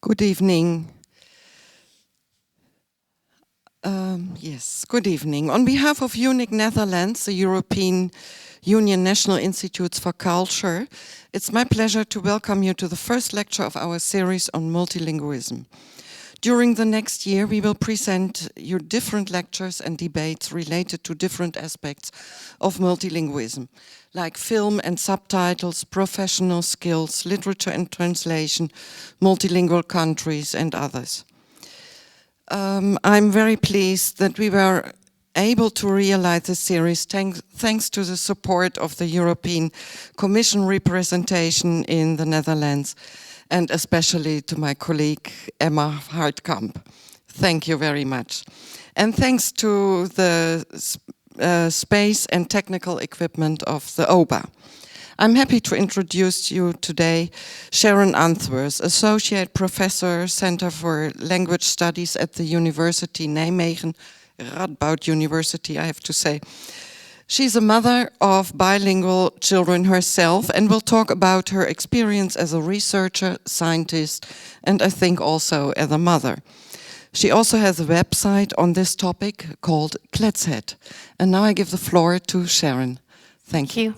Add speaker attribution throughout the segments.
Speaker 1: Good evening. Good evening. On behalf of UNIC Netherlands, the European Union National Institutes for Culture, it's my pleasure to welcome you to the first lecture of our series on multilingualism. During the next year, we will present you different lectures and debates related to different aspects of multilingualism, like film and subtitles, professional skills, literature and translation, multilingual countries, and others. I'm very pleased that we were able to realize this series thanks to the support of the European Commission representation in the Netherlands, and especially to my colleague Emma Hartkamp. Thank you very much. And thanks to the space and technical equipment of the OBA. I'm happy to introduce you today Sharon Unsworth, Associate Professor, Center for Language Studies at the University Nijmegen, Radboud University, I have to say. She's a mother of bilingual children herself and will talk about her experience as a researcher, scientist, and I think also as a mother. She also has a website on this topic called Kletshead. And now I give the floor to Sharon. Thank you.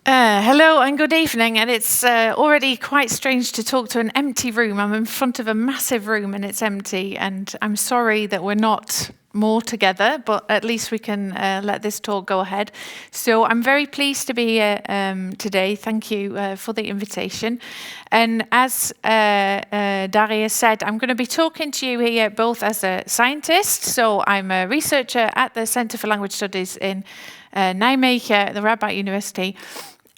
Speaker 2: Hello and good evening, and it's already quite strange to talk to an empty room. I'm in front of a massive room and it's empty, and I'm sorry that we're not more together, but at least we can let this talk go ahead. So I'm very pleased to be here today. Thank you for the invitation. And as Daria said, I'm going to be talking to you here both as a scientist. So I'm a researcher at the Center for Language Studies in Nijmegen, the Radboud University.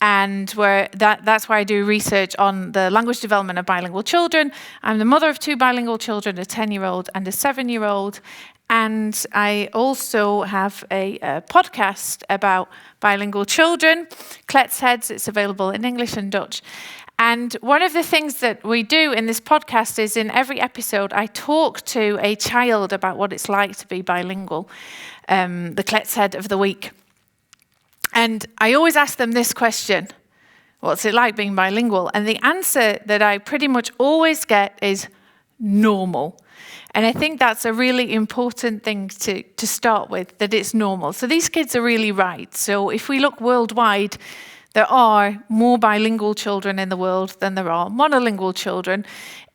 Speaker 2: And that's where I do research on the language development of bilingual children. I'm the mother of two bilingual children, a 10-year-old and a 7-year-old. And I also have a podcast about bilingual children, Kletsheads. It's available in English and Dutch. And one of the things that we do in this podcast is in every episode, I talk to a child about what it's like to be bilingual, the Kletshead of the week. And I always ask them this question: what's it like being bilingual? And the answer that I pretty much always get is normal. And I think that's a really important thing to start with, that it's normal. So these kids are really right. So if we look worldwide, there are more bilingual children in the world than there are monolingual children.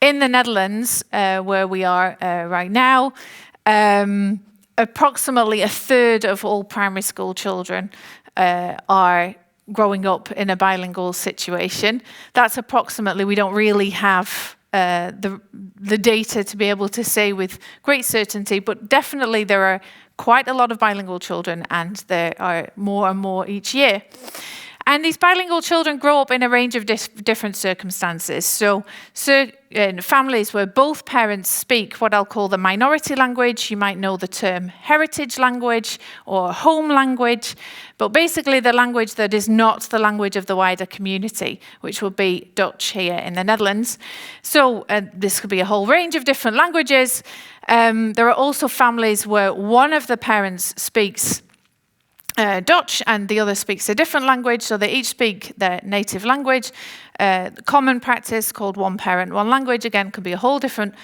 Speaker 2: In the Netherlands, where we are right now, approximately a third of all primary school children are growing up in a bilingual situation. That's approximately, we don't really have the data to be able to say with great certainty, but definitely there are quite a lot of bilingual children, and there are more and more each year. And these bilingual children grow up in a range of different circumstances. So in families where both parents speak what I'll call the minority language, you might know the term heritage language or home language, but basically the language that is not the language of the wider community, which will be Dutch here in the Netherlands. So this could be a whole range of different languages. There are also families where one of the parents speaks Dutch and the other speaks a different language, so they each speak their native language. Common practice called one parent, one language, again, could be a whole different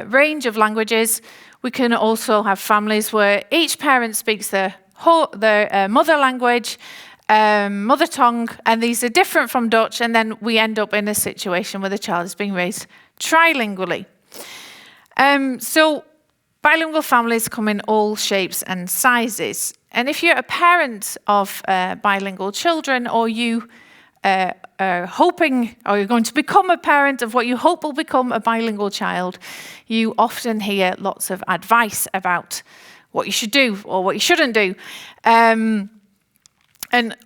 Speaker 2: range of languages. We can also have families where each parent speaks their mother language, mother tongue, and these are different from Dutch, and then we end up in a situation where the child is being raised trilingually. So bilingual families come in all shapes and sizes. And if you're a parent of bilingual children, or you are hoping, or you're going to become a parent of what you hope will become a bilingual child, you often hear lots of advice about what you should do or what you shouldn't do. And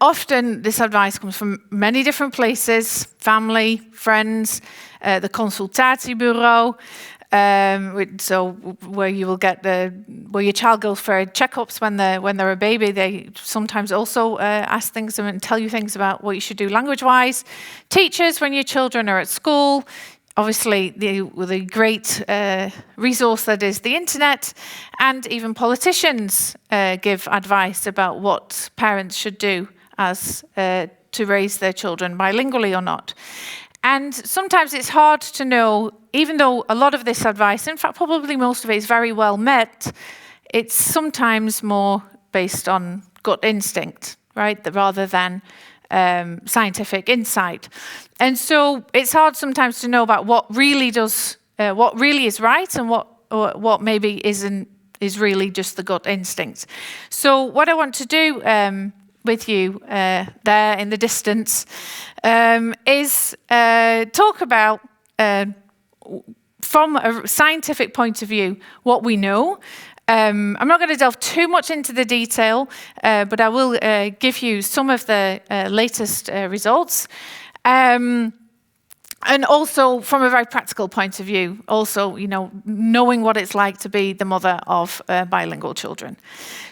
Speaker 2: often this advice comes from many different places: family, friends, the consultatiebureau. So where you will get where your child goes for checkups when they're a baby, they sometimes also ask things and tell you things about what you should do language-wise. Teachers, when your children are at school, obviously the great resource that is the internet, and even politicians give advice about what parents should do as to raise their children bilingually or not. And sometimes it's hard to know, even though a lot of this advice, in fact, probably most of it is very well met, it's sometimes more based on gut instinct, right, rather than scientific insight. And so it's hard sometimes to know about what really is right and what maybe is really just the gut instinct. So what I want to do with you there in the distance is talk about, from a scientific point of view, what we know. I'm not going to delve too much into the detail, but I will give you some of the latest results. And also from a very practical point of view, also, knowing what it's like to be the mother of bilingual children.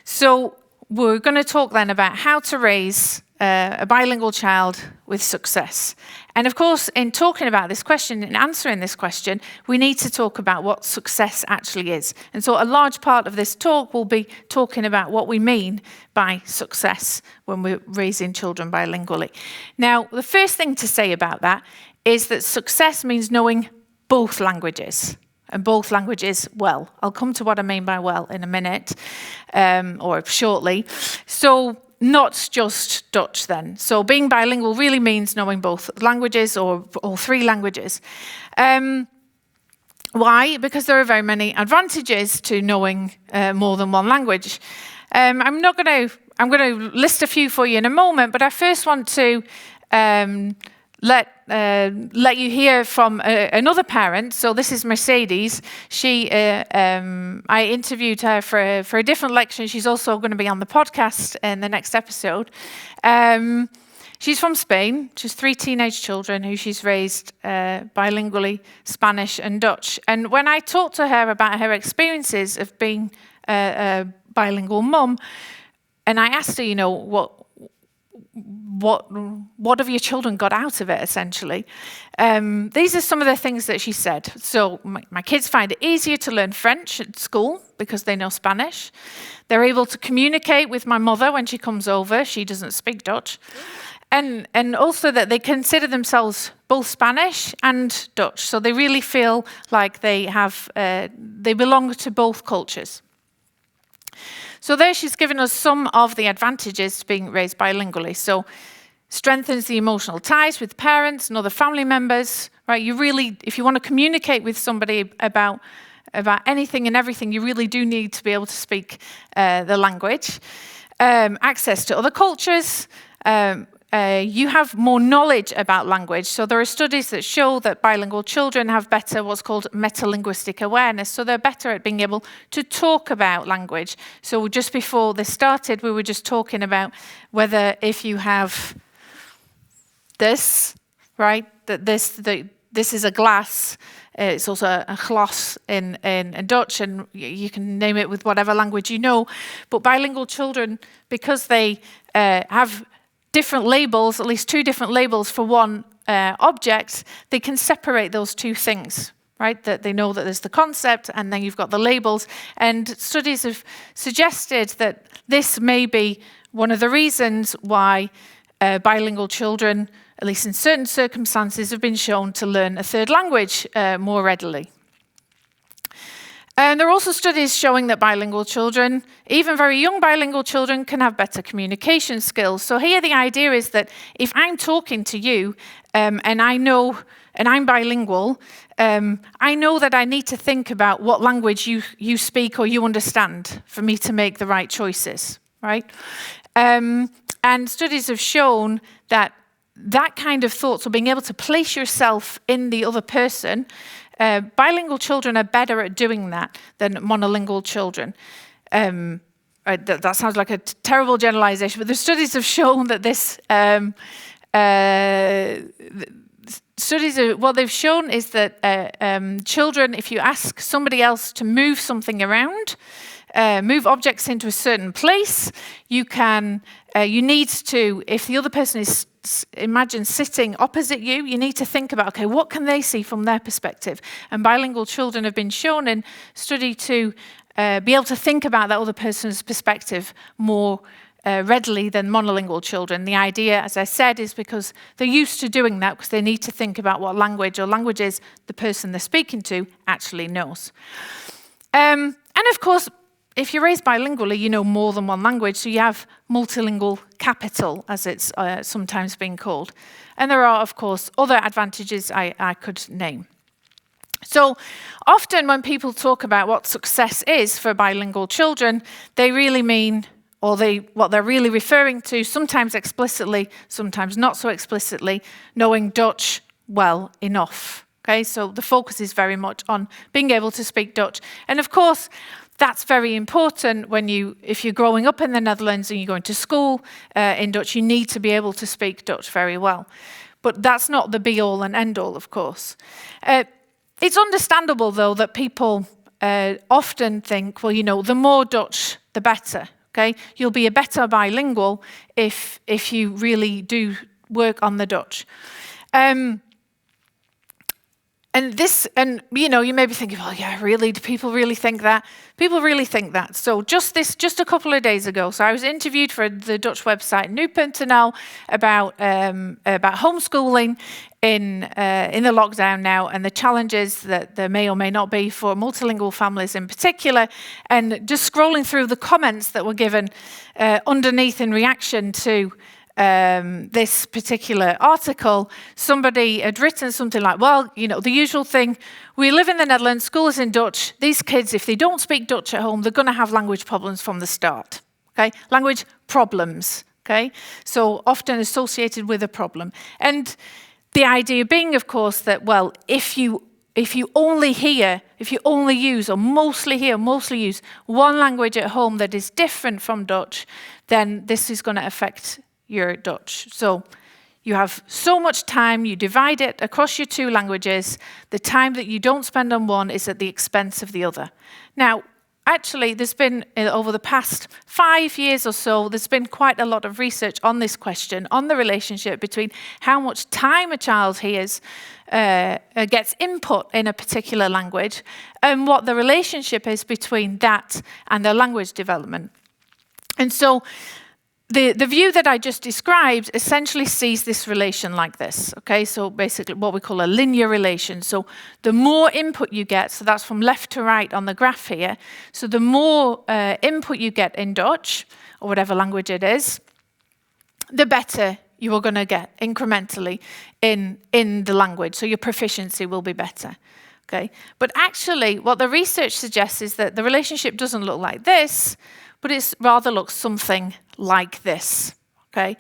Speaker 2: So we're going to talk then about how to raise a bilingual child with success. And of course, in talking about this question, in answering this question, we need to talk about what success actually is. And so a large part of this talk will be talking about what we mean by success when we're raising children bilingually. Now, the first thing to say about that is that success means knowing both languages, and both languages well. I'll come to what I mean by well in a minute, or shortly. So not just Dutch then. So being bilingual really means knowing both languages or all three languages. Why? Because there are very many advantages to knowing more than one language. I'm going to list a few for you in a moment, but I first want to let you hear from another parent. So this is Mercedes. I interviewed her for a different lecture. She's also going to be on the podcast in the next episode. She's from Spain. She has 3 teenage children who she's raised bilingually, Spanish and Dutch. And when I talked to her about her experiences of being a bilingual mum, and I asked her, what have your children got out of it, essentially? These are some of the things that she said. So my kids find it easier to learn French at school because they know Spanish. They're able to communicate with my mother when she comes over. She doesn't speak Dutch. And also that they consider themselves both Spanish and Dutch. So they really feel like they belong to both cultures. So there she's given us some of the advantages to being raised bilingually. So strengthens the emotional ties with parents and other family members, right? You really, if you want to communicate with somebody about anything and everything, you really do need to be able to speak the language. Access to other cultures. You have more knowledge about language. So there are studies that show that bilingual children have better what's called Meta-Linguistic Awareness. So they're better at being able to talk about language. So just before this started, we were just talking about whether if you have this, right, that this is a glass. It's also a glas in Dutch, and you can name it with whatever language you know. But bilingual children, because they have different labels, at least 2 different labels for one object, they can separate those 2 things, right? That they know that there's the concept and then you've got the labels. And studies have suggested that this may be one of the reasons why bilingual children, at least in certain circumstances, have been shown to learn a 3rd language more readily. And there are also studies showing that bilingual children, even very young bilingual children, can have better communication skills. So here the idea is that if I'm talking to you and I'm bilingual, I know that I need to think about what language you speak or you understand for me to make the right choices, right? And studies have shown that kind of thought, so being able to place yourself in the other person, bilingual children are better at doing that than monolingual children. That sounds like a terrible generalization, but the studies have shown that this what they've shown is that children, if you ask somebody else to move something around, move objects into a certain place, you need to, if the other person is, imagine sitting opposite you, you need to think about, okay, what can they see from their perspective? And bilingual children have been shown in study to be able to think about that other person's perspective more readily than monolingual children. The idea, as I said, is because they're used to doing that because they need to think about what language or languages the person they're speaking to actually knows. And of course, if you're raised bilingually, you know more than one language, so you have multilingual capital, as it's sometimes been called. And there are, of course, other advantages I could name. So often when people talk about what success is for bilingual children, they really mean, or what they're really referring to, sometimes explicitly, sometimes not so explicitly, knowing Dutch well enough. Okay, so the focus is very much on being able to speak Dutch. And of course, that's very important if you're growing up in the Netherlands and you're going to school in Dutch, you need to be able to speak Dutch very well. But that's not the be-all and end-all, of course. It's understandable, though, that people often think, well, you know, the more Dutch, the better. Okay, you'll be a better bilingual if you really do work on the Dutch. And you know, you may be thinking, well, yeah, really, do people really think that? People really think that. So just a couple of days ago, so I was interviewed for the Dutch website Nu.nl about homeschooling in the lockdown now and the challenges that there may or may not be for multilingual families in particular. And just scrolling through the comments that were given underneath in reaction to this particular article, somebody had written something like, well, you know, the usual thing, we live in the Netherlands, school is in Dutch, these kids, if they don't speak Dutch at home, they're going to have language problems from the start, okay? Language problems, okay? So often associated with a problem. And the idea being, of course, that, well, if you only use or mostly use one language at home that is different from Dutch, then this is going to affect your Dutch. So you have so much time, you divide it across your two languages. The time that you don't spend on one is at the expense of the other. Now, actually, there's been, over the past 5 years or so, there's been quite a lot of research on this question, on the relationship between how much time a child hears, gets input in a particular language, and what the relationship is between that and their language development. And so the view that I just described essentially sees this relation like this, okay? So basically what we call a linear relation. So the more input you get, so that's from left to right on the graph here, so the more input you get in Dutch, or whatever language it is, the better you are going to get incrementally in the language. So your proficiency will be better, okay? But actually what the research suggests is that the relationship doesn't look like this, but it rather looks something like this, okay?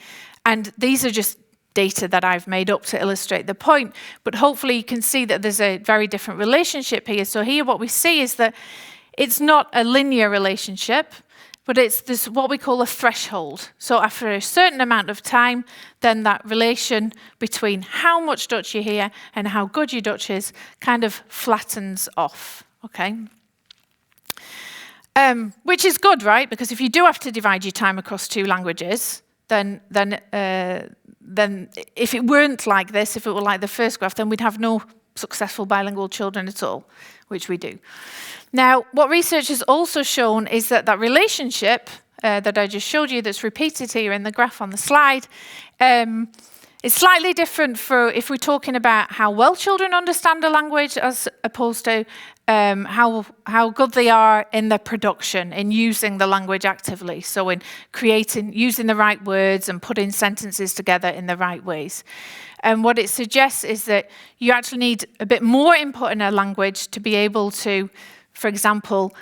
Speaker 2: And these are just data that I've made up to illustrate the point, but hopefully you can see that there's a very different relationship here. So here what we see is that it's not a linear relationship, but it's this what we call a threshold. So after a certain amount of time, then that relation between how much Dutch you hear and how good your Dutch is kind of flattens off, okay? Which is good, right? Because if you do have to divide your time across two languages, then if it weren't like this, if it were like the first graph, then we'd have no successful bilingual children at all, which we do. Now, what research has also shown is that that relationship that I just showed you, that's repeated here in the graph on the slide, is slightly different for if we're talking about how well children understand a language as opposed to how good they are in their production, in using the language actively. So in using the right words and putting sentences together in the right ways. And what it suggests is that you actually need a bit more input in a language to be able to, for example,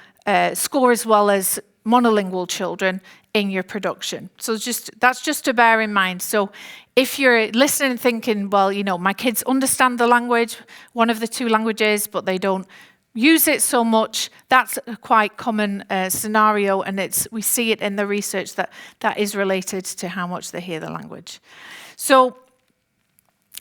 Speaker 2: score as well as monolingual children in your production. So that's just to bear in mind. So if you're listening and thinking, well, you know, my kids understand the language, one of the two languages, but they don't use it so much, that's a quite common scenario, and we see it in the research that is related to how much they hear the language. So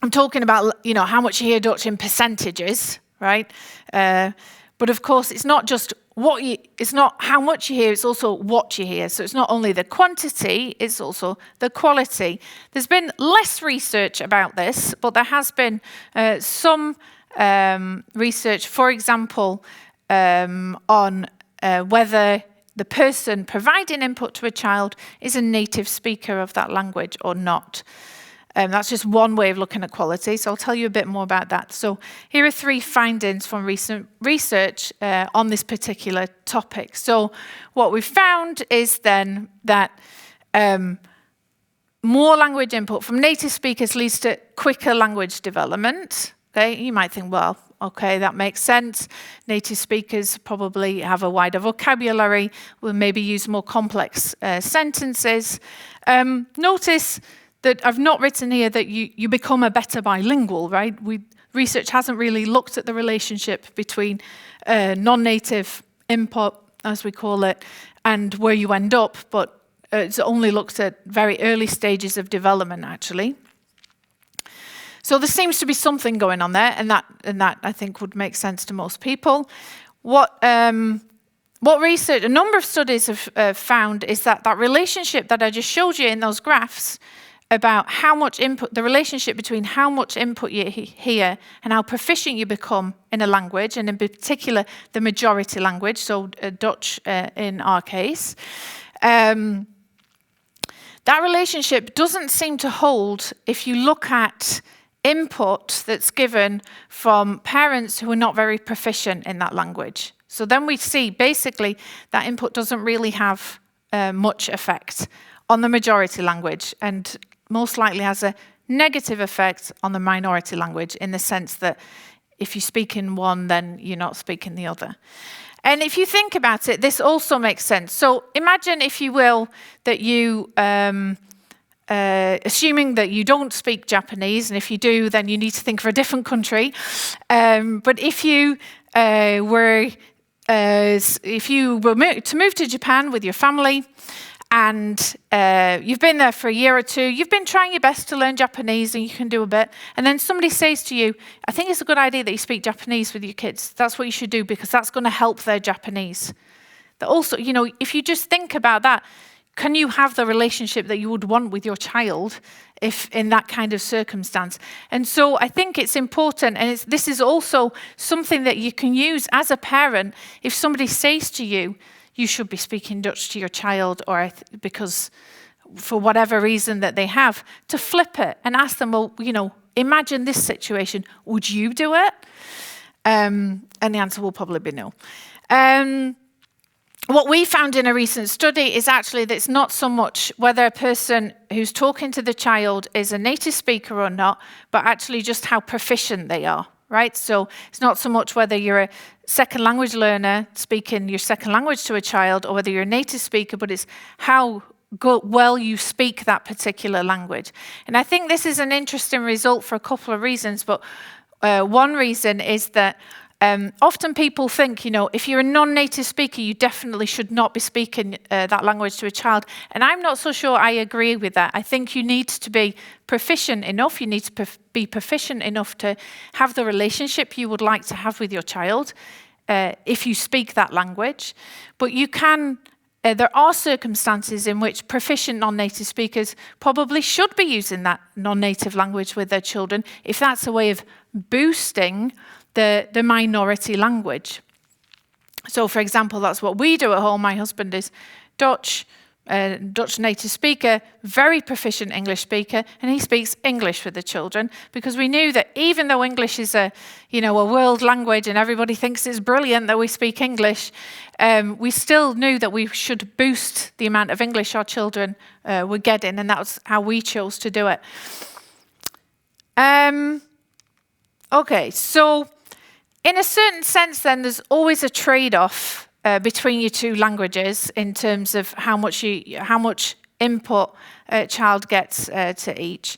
Speaker 2: I'm talking about, you know, how much you hear Dutch in percentages, right? But of course, it's not just it's not how much you hear, it's also what you hear. So it's not only the quantity, it's also the quality. There's been less research about this, but there has been some research, for example, on whether the person providing input to a child is a native speaker of that language or not. That's just one way of looking at quality, so I'll tell you a bit more about that. So here are 3 findings from recent research on this particular topic. So what we've found is then that more language input from native speakers leads to quicker language development. Okay, you might think, well, okay, that makes sense. Native speakers probably have a wider vocabulary, will maybe use more complex sentences. Notice that I've not written here that you become a better bilingual, right? Research hasn't really looked at the relationship between non-native input, as we call it, and where you end up, but it's only looked at very early stages of development, actually. So there seems to be something going on there, and that I think would make sense to most people. What research, a number of studies have found is that relationship that I just showed you in those graphs about how much input, the relationship between how much input you hear and how proficient you become in a language, and in particular the majority language, so Dutch in our case, that relationship doesn't seem to hold if you look at input that's given from parents who are not very proficient in that language. So then we see basically that input doesn't really have much effect on the majority language, and most likely has a negative effect on the minority language, in the sense that if you speak in one, then you're not speaking the other. And if you think about it, this also makes sense. So imagine, if you will, that you, assuming that you don't speak Japanese, and if you do, then you need to think of a different country. But if you were to move to Japan with your family, and you've been there for a year or 2, you've been trying your best to learn Japanese, and you can do a bit, and then somebody says to you, I think it's a good idea that you speak Japanese with your kids. That's what you should do, because that's going to help their Japanese. That also, you know, if you just think about that, can you have the relationship that you would want with your child if in that kind of circumstance? And so I think it's important, and this is also something that you can use as a parent. If somebody says to you, you should be speaking Dutch to your child, or because for whatever reason that they have, to flip it and ask them, well, you know, imagine this situation, would you do it? And the answer will probably be no. What we found in a recent study is actually that it's not so much whether a person who's talking to the child is a native speaker or not, but actually just how proficient they are, right? So it's not so much whether you're a second language learner speaking your second language to a child, or whether you're a native speaker, but it's how well you speak that particular language. And I think this is an interesting result for a couple of reasons, but one reason is that often people think, you know, if you're a non-native speaker, you definitely should not be speaking that language to a child. And I'm not so sure I agree with that. I think you need to be proficient enough. You need to be proficient enough to have the relationship you would like to have with your child if you speak that language. But you can, there are circumstances in which proficient non-native speakers probably should be using that non-native language with their children, if that's a way of boosting the minority language. So, for example, that's what we do at home. My husband is Dutch native speaker, very proficient English speaker, and he speaks English with the children, because we knew that even though English is a world language and everybody thinks it's brilliant that we speak English, we still knew that we should boost the amount of English our children were getting, and that's how we chose to do it. Okay, so in a certain sense then, there's always a trade-off between your two languages in terms of how much input a child gets to each.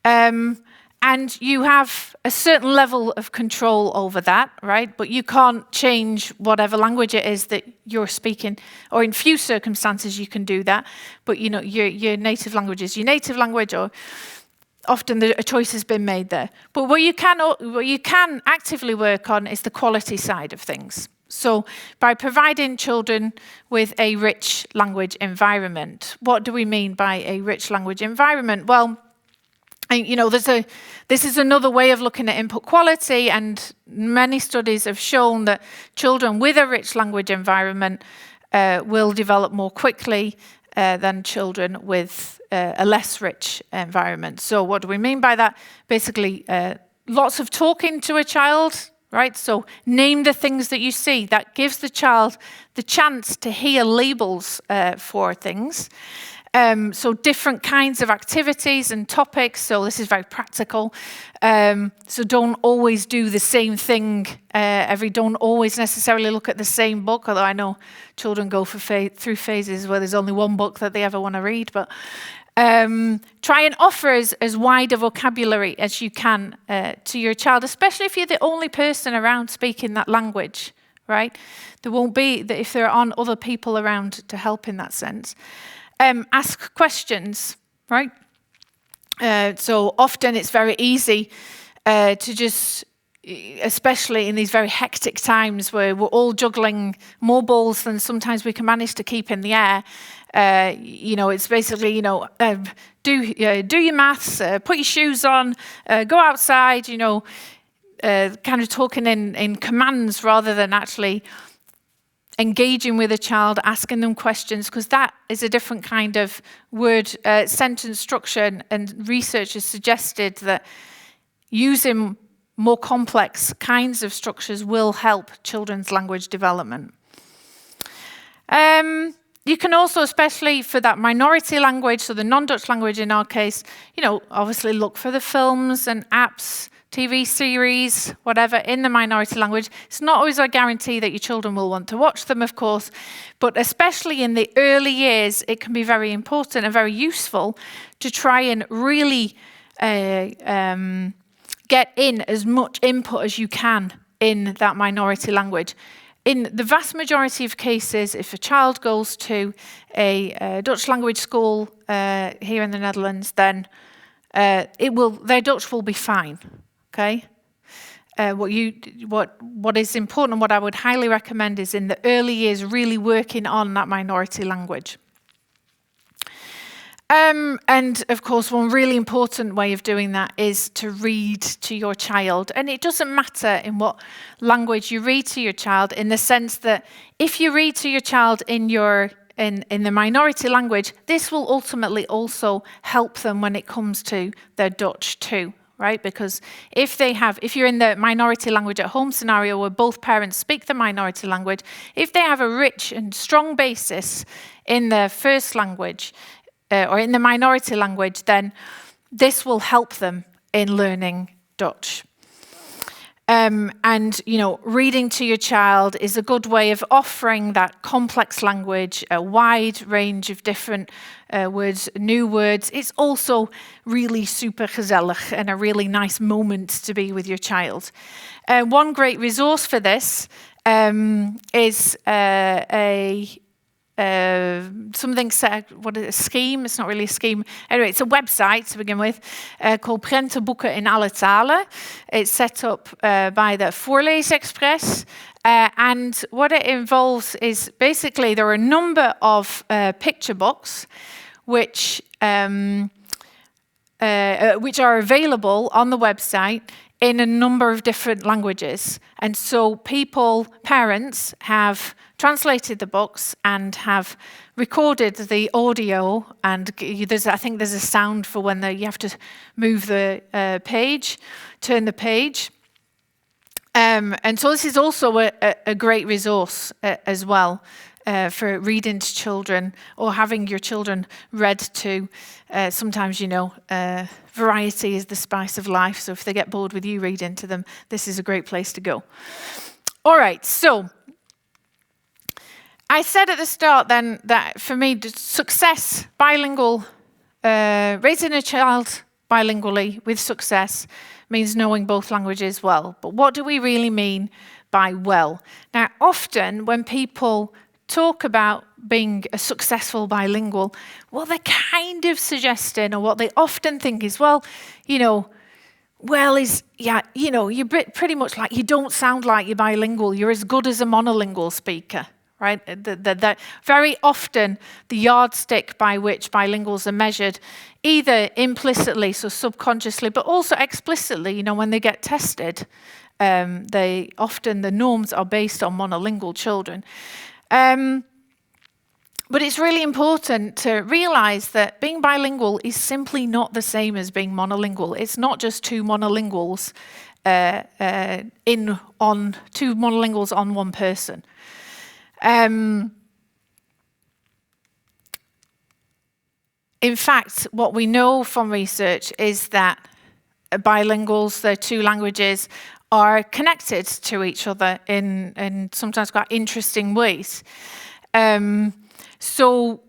Speaker 2: And you have a certain level of control over that, right? But you can't change whatever language it is that you're speaking, or in few circumstances you can do that. But you know, your native language is your native language, or often a choice has been made there. But what you can actively work on is the quality side of things. So by providing children with a rich language environment. What do we mean by a rich language environment? Well, you know, this is another way of looking at input quality, and many studies have shown that children with a rich language environment will develop more quickly than children with a less rich environment. So what do we mean by that? Basically, lots of talking to a child, right? So name the things that you see. That gives the child the chance to hear labels for things. So different kinds of activities and topics. So this is very practical. So don't always do the same thing. Don't always necessarily look at the same book. Although I know children go through phases where there's only one book that they ever want to read. But try and offer as wide a vocabulary as you can to your child, especially if you're the only person around speaking that language, right? There won't be, if there aren't other people around to help in that sense. Ask questions, right? So often it's very easy to just, especially in these very hectic times where we're all juggling more balls than sometimes we can manage to keep in the air. It's basically, do your maths, put your shoes on, go outside, kind of talking in commands rather than actually engaging with a child, asking them questions, because that is a different kind of word sentence structure, and research has suggested that using more complex kinds of structures will help children's language development. You can also, especially for that minority language, so the non-Dutch language in our case, obviously look for the films and apps, TV series, whatever, in the minority language. It's not always a guarantee that your children will want to watch them, of course, but especially in the early years, it can be very important and very useful to try and really get in as much input as you can in that minority language. In the vast majority of cases, if a child goes to a Dutch language school here in the Netherlands, then their Dutch will be fine. Okay. What is important and what I would highly recommend is in the early years really working on that minority language. And of course, one really important way of doing that is to read to your child. And it doesn't matter in what language you read to your child, in the sense that if you read to your child in the minority language, this will ultimately also help them when it comes to their Dutch too, right? Because if you're in the minority language at home scenario where both parents speak the minority language, if they have a rich and strong basis in their first language, or in the minority language, then this will help them in learning Dutch. Reading to your child is a good way of offering that complex language, a wide range of different words, new words. It's also really super gezellig and a really nice moment to be with your child. One great resource for this is something set, a scheme? It's not really a scheme. Anyway, it's a website to begin with called Prentenboeken in alle talen. It's set up by the Voorleesexpress. And what it involves is basically there are a number of picture books which are available on the website in a number of different languages. And so parents have translated the books and have recorded the audio, and I think there's a sound for when you have to move the page, turn the page. And so this is also a great resource as well for reading to children or having your children read to. Sometimes, variety is the spice of life. So if they get bored with you reading to them, this is a great place to go. All right, so I said at the start then that for me, success, bilingual, raising a child bilingually with success means knowing both languages well. But what do we really mean by well? Now, often when people talk about being a successful bilingual, what they're kind of suggesting, or what they often think is, you're pretty much like, you don't sound like you're bilingual. You're as good as a monolingual speaker. Right? Very often the yardstick by which bilinguals are measured, either implicitly, so subconsciously, but also explicitly, when they get tested, the norms are based on monolingual children. But it's really important to realize that being bilingual is simply not the same as being monolingual. It's not just two monolinguals on one person. In fact, what we know from research is that bilinguals, the two languages, are connected to each other in sometimes quite interesting ways. So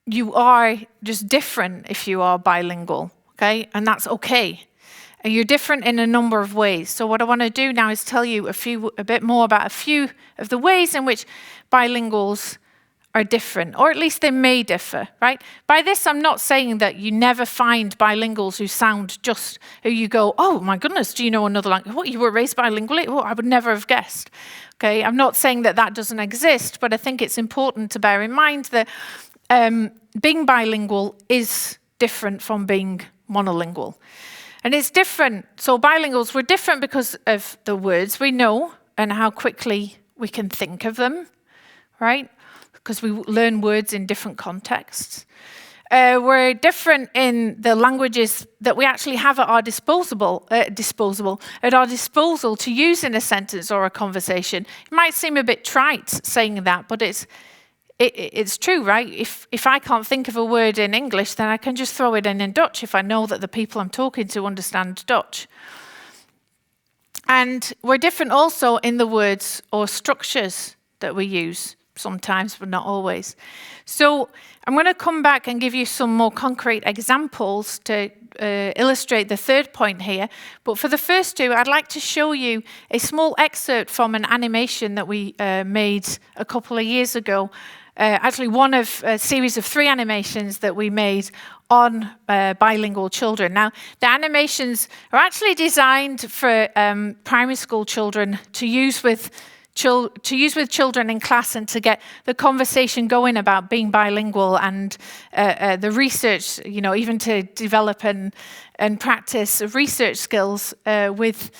Speaker 2: you are just different if you are bilingual, okay? And that's okay. And you're different in a number of ways. So what I want to do now is tell you a bit more about a few of the ways in which bilinguals are different, or at least they may differ, right? By this, I'm not saying that you never find bilinguals who you go, oh my goodness, do you know another language? What, you were raised bilingually? Oh, I would never have guessed. Okay, I'm not saying that that doesn't exist, but I think it's important to bear in mind that being bilingual is different from being monolingual. And it's different. So bilinguals, we're different because of the words we know and how quickly we can think of them, right? Because we learn words in different contexts. We're different in the languages that we actually have at our disposal to use in a sentence or a conversation. It might seem a bit trite saying that, but it's true, right? If I can't think of a word in English, then I can just throw it in Dutch if I know that the people I'm talking to understand Dutch. And we're different also in the words or structures that we use. Sometimes, but not always. So I'm going to come back and give you some more concrete examples to illustrate the third point here. But for the first two, I'd like to show you a small excerpt from an animation that we made a couple of years ago. Actually, one of a series of 3 animations that we made on bilingual children. Now, the animations are actually designed for primary school children to use with children in class and to get the conversation going about being bilingual and the research, even to develop and practice research skills with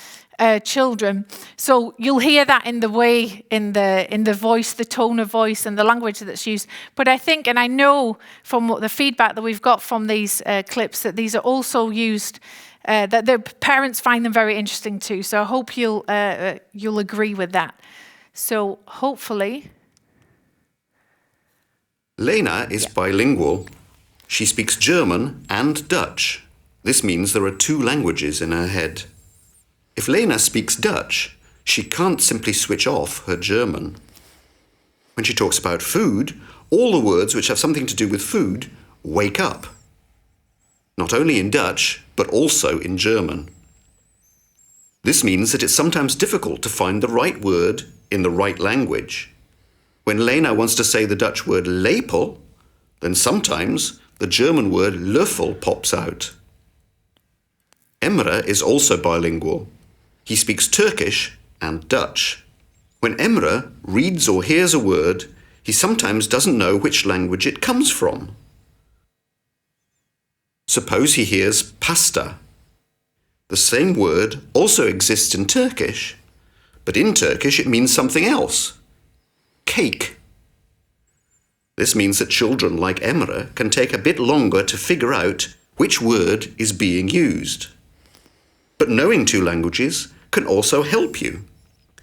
Speaker 2: children. So you'll hear that in the way, in the voice, the tone of voice and the language that's used. But I think, and I know from the feedback that we've got from these clips, that these are also used, that the parents find them very interesting too. So I hope you'll agree with that. So hopefully...
Speaker 3: Lena is bilingual. She speaks German and Dutch. This means there are 2 languages in her head. If Lena speaks Dutch, she can't simply switch off her German. When she talks about food, all the words which have something to do with food wake up. Not only in Dutch, but also in German. This means that it's sometimes difficult to find the right word in the right language. When Lena wants to say the Dutch word lepel, then sometimes the German word löffel pops out. Emre is also bilingual. He speaks Turkish and Dutch. When Emre reads or hears a word, he sometimes doesn't know which language it comes from. Suppose he hears pasta. The same word also exists in Turkish, but in Turkish it means something else. Cake. This means that children like Emre can take a bit longer to figure out which word is being used. But knowing 2 languages can also help you.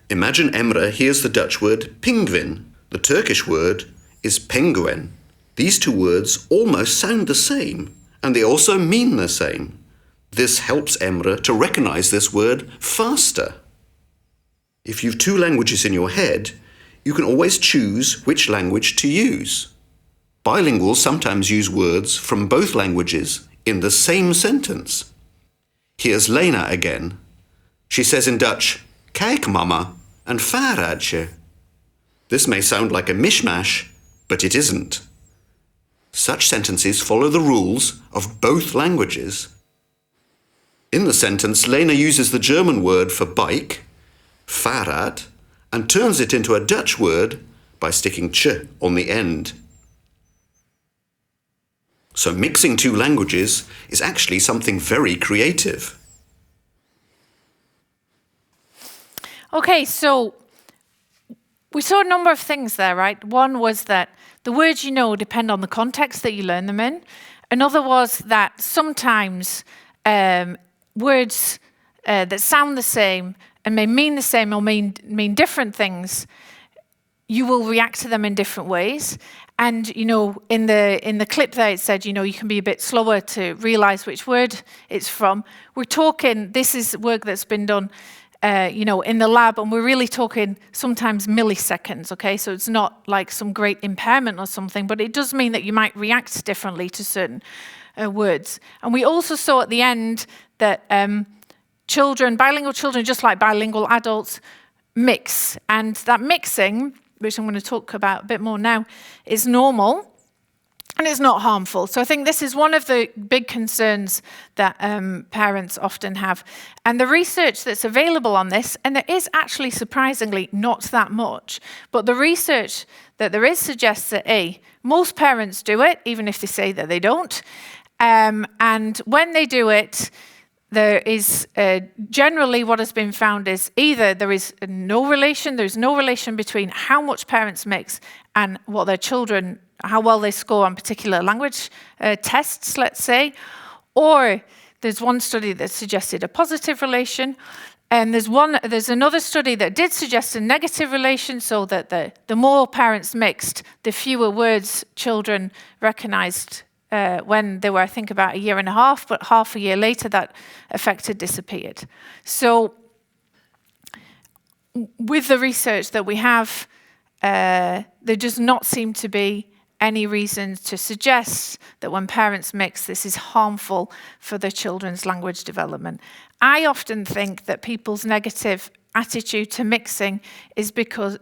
Speaker 3: Imagine Emre hears the Dutch word pinguïn. The Turkish word is penguin. These 2 words almost sound the same, and they also mean the same. This helps Emre to recognize this word faster. If you've 2 languages in your head, you can always choose which language to use. Bilinguals sometimes use words from both languages in the same sentence. Here's Lena again. She says in Dutch, kijk mama, een vaaraatje. This may sound like a mishmash, but it isn't. Such sentences follow the rules of both languages. In the sentence, Lena uses the German word for bike, vaarad, and turns it into a Dutch word by sticking ch on the end. So mixing 2 languages is actually something very creative.
Speaker 2: Okay, so we saw a number of things there, right? One was that the words you know depend on the context that you learn them in. Another was that sometimes words that sound the same and may mean the same or mean different things, you will react to them in different ways. And in the clip there, it said, you can be a bit slower to realize which word it's from. We're talking, this is work that's been done, in the lab, and we're really talking sometimes milliseconds, okay? So it's not like some great impairment or something, but it does mean that you might react differently to certain words. And we also saw at the end that bilingual children, just like bilingual adults, mix. And that mixing, which I'm going to talk about a bit more now, is normal and it's not harmful. So I think this is one of the big concerns that parents often have. And the research that's available on this, and there is actually surprisingly not that much, but the research that there is suggests that most parents do it, even if they say that they don't. And when they do it, there is generally what has been found is either there's no relation between how much parents mix and what their children, how well they score on particular language tests, let's say, or there's one study that suggested a positive relation, and there's another study that did suggest a negative relation, so that the more parents mixed, the fewer words children recognized when they were, I think, about 1.5 years, but half a year later, that effect had disappeared. So with the research that we have, there does not seem to be any reason to suggest that when parents mix, this is harmful for their children's language development. I often think that people's negative attitude to mixing is because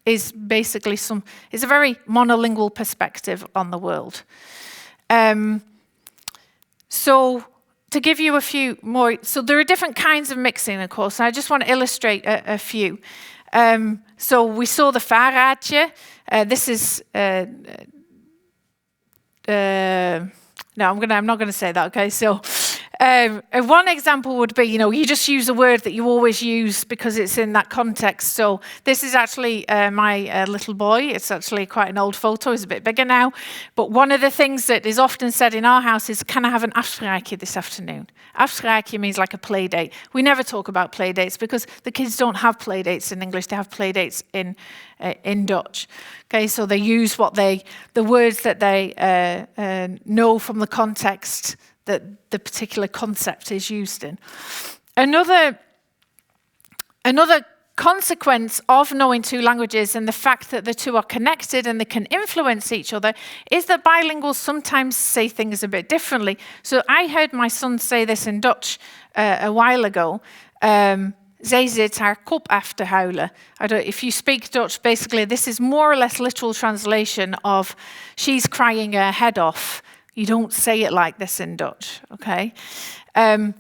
Speaker 2: is basically is a very monolingual perspective on the world. So to give you a few more, so there are different kinds of mixing, of course, and I just want to illustrate a few. So we saw the vaarraadje. This is no, I'm not going to say that. Okay, so one example would be, you just use a word that you always use because it's in that context. So this is actually my little boy. It's actually quite an old photo. He's a bit bigger now. But one of the things that is often said in our house is, "Can I have an afspraakje this afternoon?" Afspraakje means like a play date. We never talk about play dates because the kids don't have play dates in English. They have play dates in Dutch. Okay, so they use the words that they know from the context that the particular concept is used in. Another consequence of knowing two languages and the fact that the two are connected and they can influence each other is that bilinguals sometimes say things a bit differently. So I heard my son say this in Dutch a while ago. Zij zit haar kop af te huilen. If you speak Dutch, basically this is more or less literal translation of she's crying her head off. You don't say it like this in Dutch, okay? And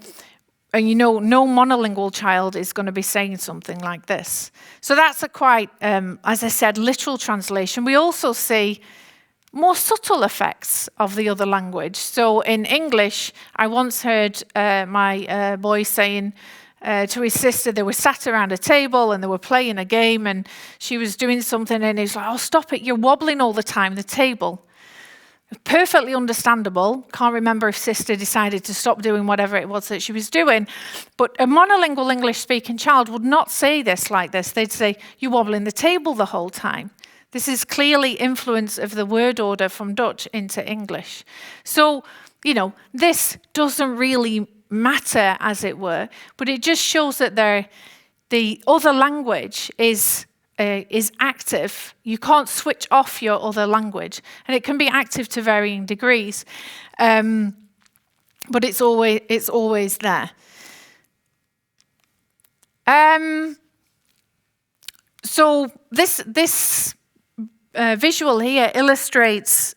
Speaker 2: no monolingual child is going to be saying something like this. So that's a quite, as I said, literal translation. We also see more subtle effects of the other language. So in English, I once heard my boy saying to his sister, they were sat around a table and they were playing a game and she was doing something and he was like, "Oh, stop it, you're wobbling all the time, the table." Perfectly understandable. Can't remember if sister decided to stop doing whatever it was that she was doing. But a monolingual English-speaking child would not say this like this. They'd say, "You're wobbling the table the whole time." This is clearly influence of the word order from Dutch into English. So, this doesn't really matter, as it were, but it just shows that the other language is active. You can't switch off your other language, and it can be active to varying degrees, but it's always there. So this visual here illustrates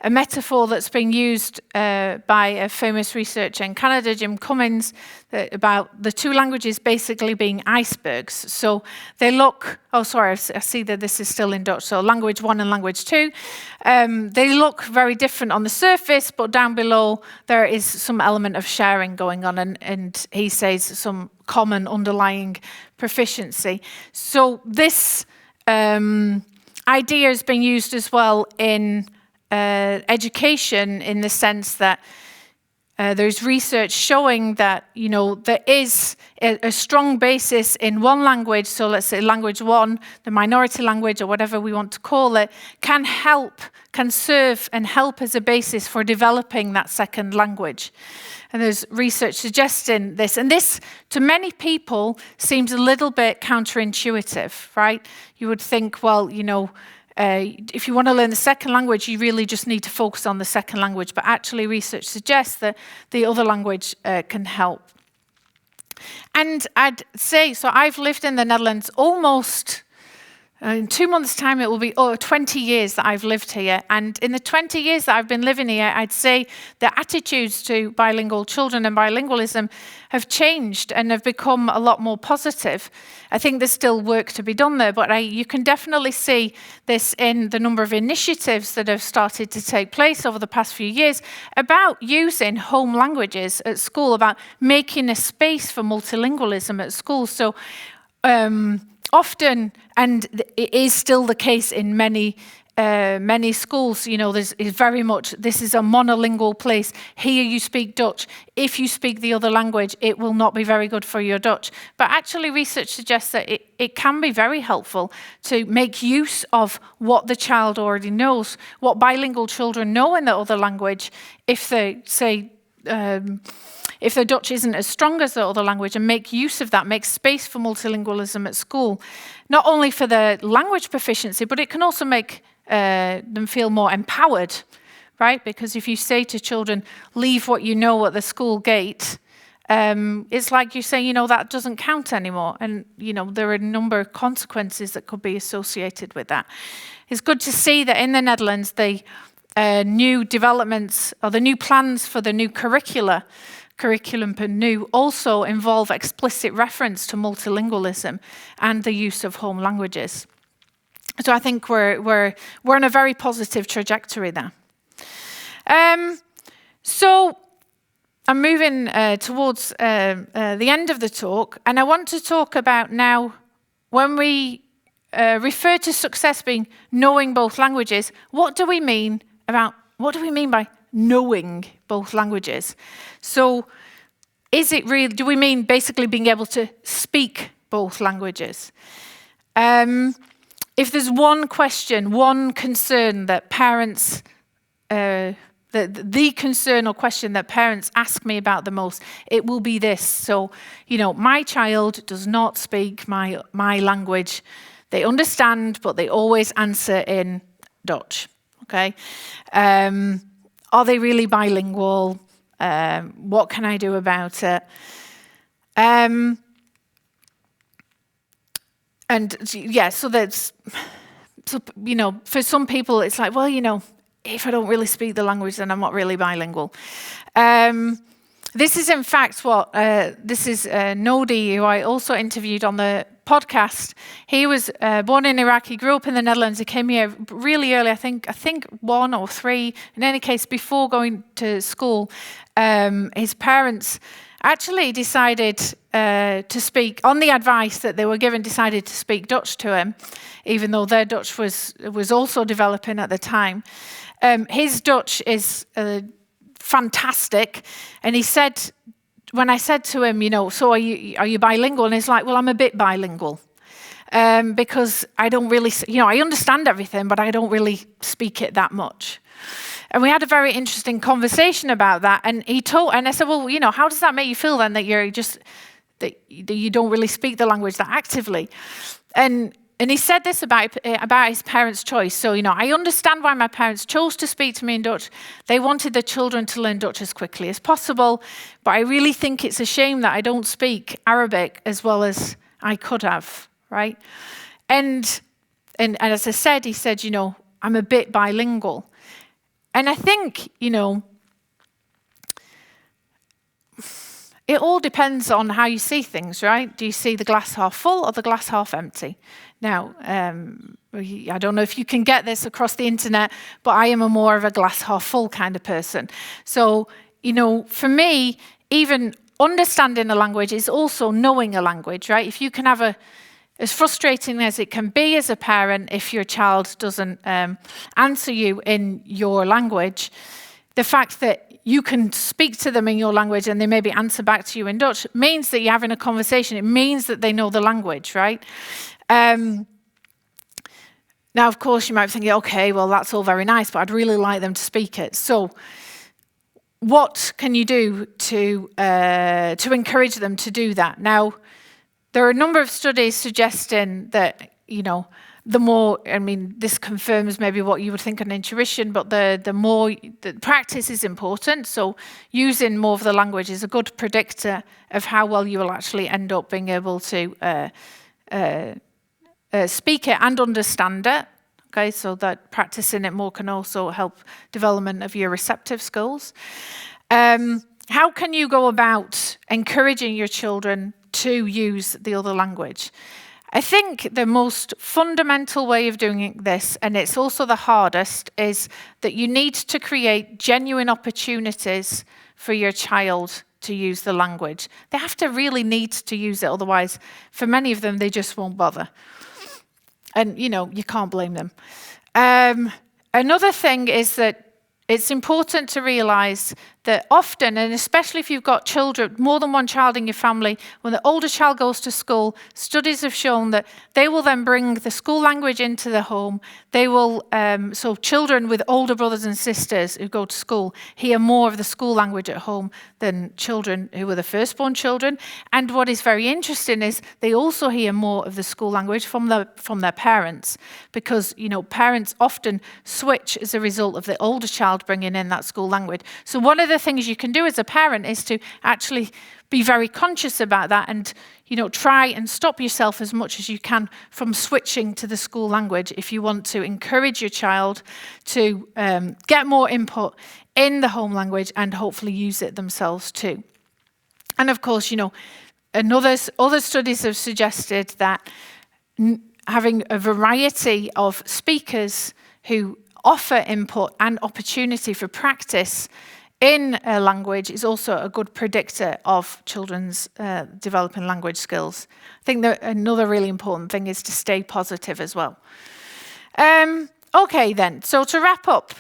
Speaker 2: a metaphor that's been used by a famous researcher in Canada, Jim Cummins, about the two languages basically being icebergs. So they look, I see that this is still in Dutch, so language 1 and language 2. They look very different on the surface, but down below there is some element of sharing going on, and he says some common underlying proficiency. So this idea has been used as well in education, in the sense that there's research showing that, there is a strong basis in one language. So let's say language one, the minority language or whatever we want to call it, can serve and help as a basis for developing that second language. And there's research suggesting this. And this, to many people, seems a little bit counterintuitive, right? You would think, well, if you want to learn the second language, you really just need to focus on the second language. But actually, research suggests that the other language can help. And I'd say, so I've lived in the Netherlands almost, in 2 months' time, it will be 20 years that I've lived here. And in the 20 years that I've been living here, I'd say the attitudes to bilingual children and bilingualism have changed and have become a lot more positive. I think there's still work to be done there, but you can definitely see this in the number of initiatives that have started to take place over the past few years about using home languages at school, about making a space for multilingualism at school. So often, and it is still the case in many schools, this is a monolingual place. Here you speak Dutch. If you speak the other language, it will not be very good for your Dutch. But actually, research suggests that it can be very helpful to make use of what the child already knows, what bilingual children know in the other language, if they say, if their Dutch isn't as strong as the other language, and make use of that, make space for multilingualism at school, not only for their language proficiency, but it can also make them feel more empowered, right? Because if you say to children, leave what you know at the school gate, it's like you say, that doesn't count anymore. And, there are a number of consequences that could be associated with that. It's good to see that in the Netherlands, the new developments, or the new plans for the new curriculum per new, also involve explicit reference to multilingualism and the use of home languages. So I think we're on a very positive trajectory there. So I'm moving towards the end of the talk, and I want to talk about now, when we refer to success being knowing both languages, what do we mean by knowing both languages? So do we mean basically being able to speak both languages? If there's one question, one concern that parents, the concern or question that parents ask me about the most, it will be this. So, my child does not speak my language. They understand, but they always answer in Dutch. Okay? Are they really bilingual? What can I do about it? For some people, it's like, well, if I don't really speak the language, then I'm not really bilingual. This is, in fact, this is Nodi, who I also interviewed on the podcast. He was born in Iraq. He grew up in the Netherlands. He came here really early, I think 1 or 3. In any case, before going to school, his parents actually decided to speak, on the advice that they were given, decided to speak Dutch to him, even though their Dutch was also developing at the time. His Dutch is fantastic, and he said, when I said to him, so are you bilingual? And he's like, well, I'm a bit bilingual, because I don't really, I understand everything, but I don't really speak it that much. And we had a very interesting conversation about that. And I said, well, how does that make you feel then, that that you don't really speak the language that actively? And he said this about his parents' choice. So, I understand why my parents chose to speak to me in Dutch. They wanted the children to learn Dutch as quickly as possible. But I really think it's a shame that I don't speak Arabic as well as I could have, right? And as I said, he said, I'm a bit bilingual. And I think, it all depends on how you see things, right? Do you see the glass half full or the glass half empty? Now, I don't know if you can get this across the internet, but I am more of a glass half full kind of person. So, for me, even understanding a language is also knowing a language, right? If you can have as frustrating as it can be as a parent if your child doesn't answer you in your language, the fact that you can speak to them in your language and they maybe answer back to you in Dutch means that you're having a conversation. It means that they know the language, right? Now, of course, you might be thinking, okay, well, that's all very nice, but I'd really like them to speak it. So what can you do to encourage them to do that? Now, there are a number of studies suggesting that, the more, this confirms maybe what you would think an intuition, but the practice is important. So using more of the language is a good predictor of how well you will actually end up being able to speak it and understand it. Okay, so that practicing it more can also help development of your receptive skills. How can you go about encouraging your children to use the other language? I think the most fundamental way of doing this, and it's also the hardest, is that you need to create genuine opportunities for your child to use the language. They have to really need to use it, otherwise, for many of them, they just won't bother. And, you can't blame them. Another thing is that it's important to realize that often, and especially if you've got children, more than one child in your family, when the older child goes to school, studies have shown that they will then bring the school language into the home. They will, so children with older brothers and sisters who go to school hear more of the school language at home than children who were the firstborn children. And what is very interesting is they also hear more of the school language from their parents, because, parents often switch as a result of the older child bringing in that school language. So one of the things you can do as a parent is to actually be very conscious about that and, try and stop yourself as much as you can from switching to the school language if you want to encourage your child to get more input in the home language and hopefully use it themselves too. And of course, other studies have suggested that having a variety of speakers who offer input and opportunity for practice in a language is also a good predictor of children's developing language skills. I think that another really important thing is to stay positive as well. Okay then, so to wrap up,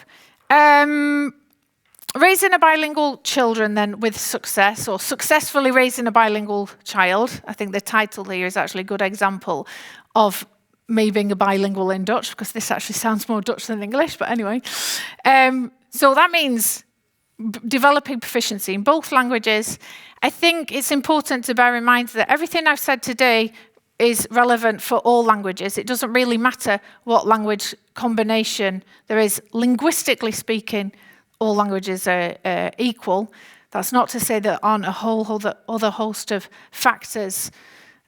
Speaker 2: raising a bilingual children then with success, or successfully raising a bilingual child. I think the title here is actually a good example of me being a bilingual in Dutch, because this actually sounds more Dutch than English, but anyway. So that means developing proficiency in both languages. I think it's important to bear in mind that everything I've said today is relevant for all languages. It doesn't really matter what language combination there is. Linguistically speaking, all languages are equal. That's not to say there aren't a whole other host of factors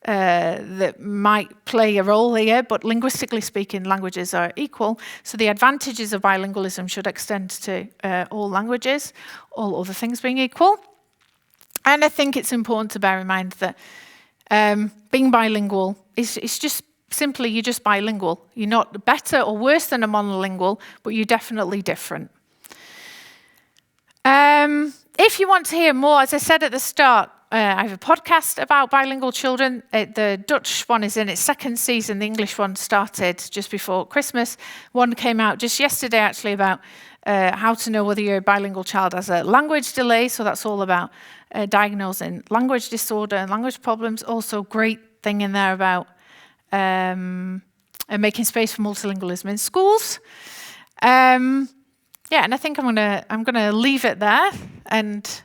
Speaker 2: that might play a role here, but linguistically speaking, languages are equal. So the advantages of bilingualism should extend to all languages, all other things being equal. And I think it's important to bear in mind that being bilingual is just simply, you're just bilingual. You're not better or worse than a monolingual, but you're definitely different. If you want to hear more, as I said at the start, I have a podcast about bilingual children. The Dutch one is in its second season. The English one started just before Christmas. One came out just yesterday, actually, about how to know whether your bilingual child has a language delay. So that's all about diagnosing language disorder and language problems. Also, great thing in there about making space for multilingualism in schools. Yeah, and I think I'm gonna leave it there and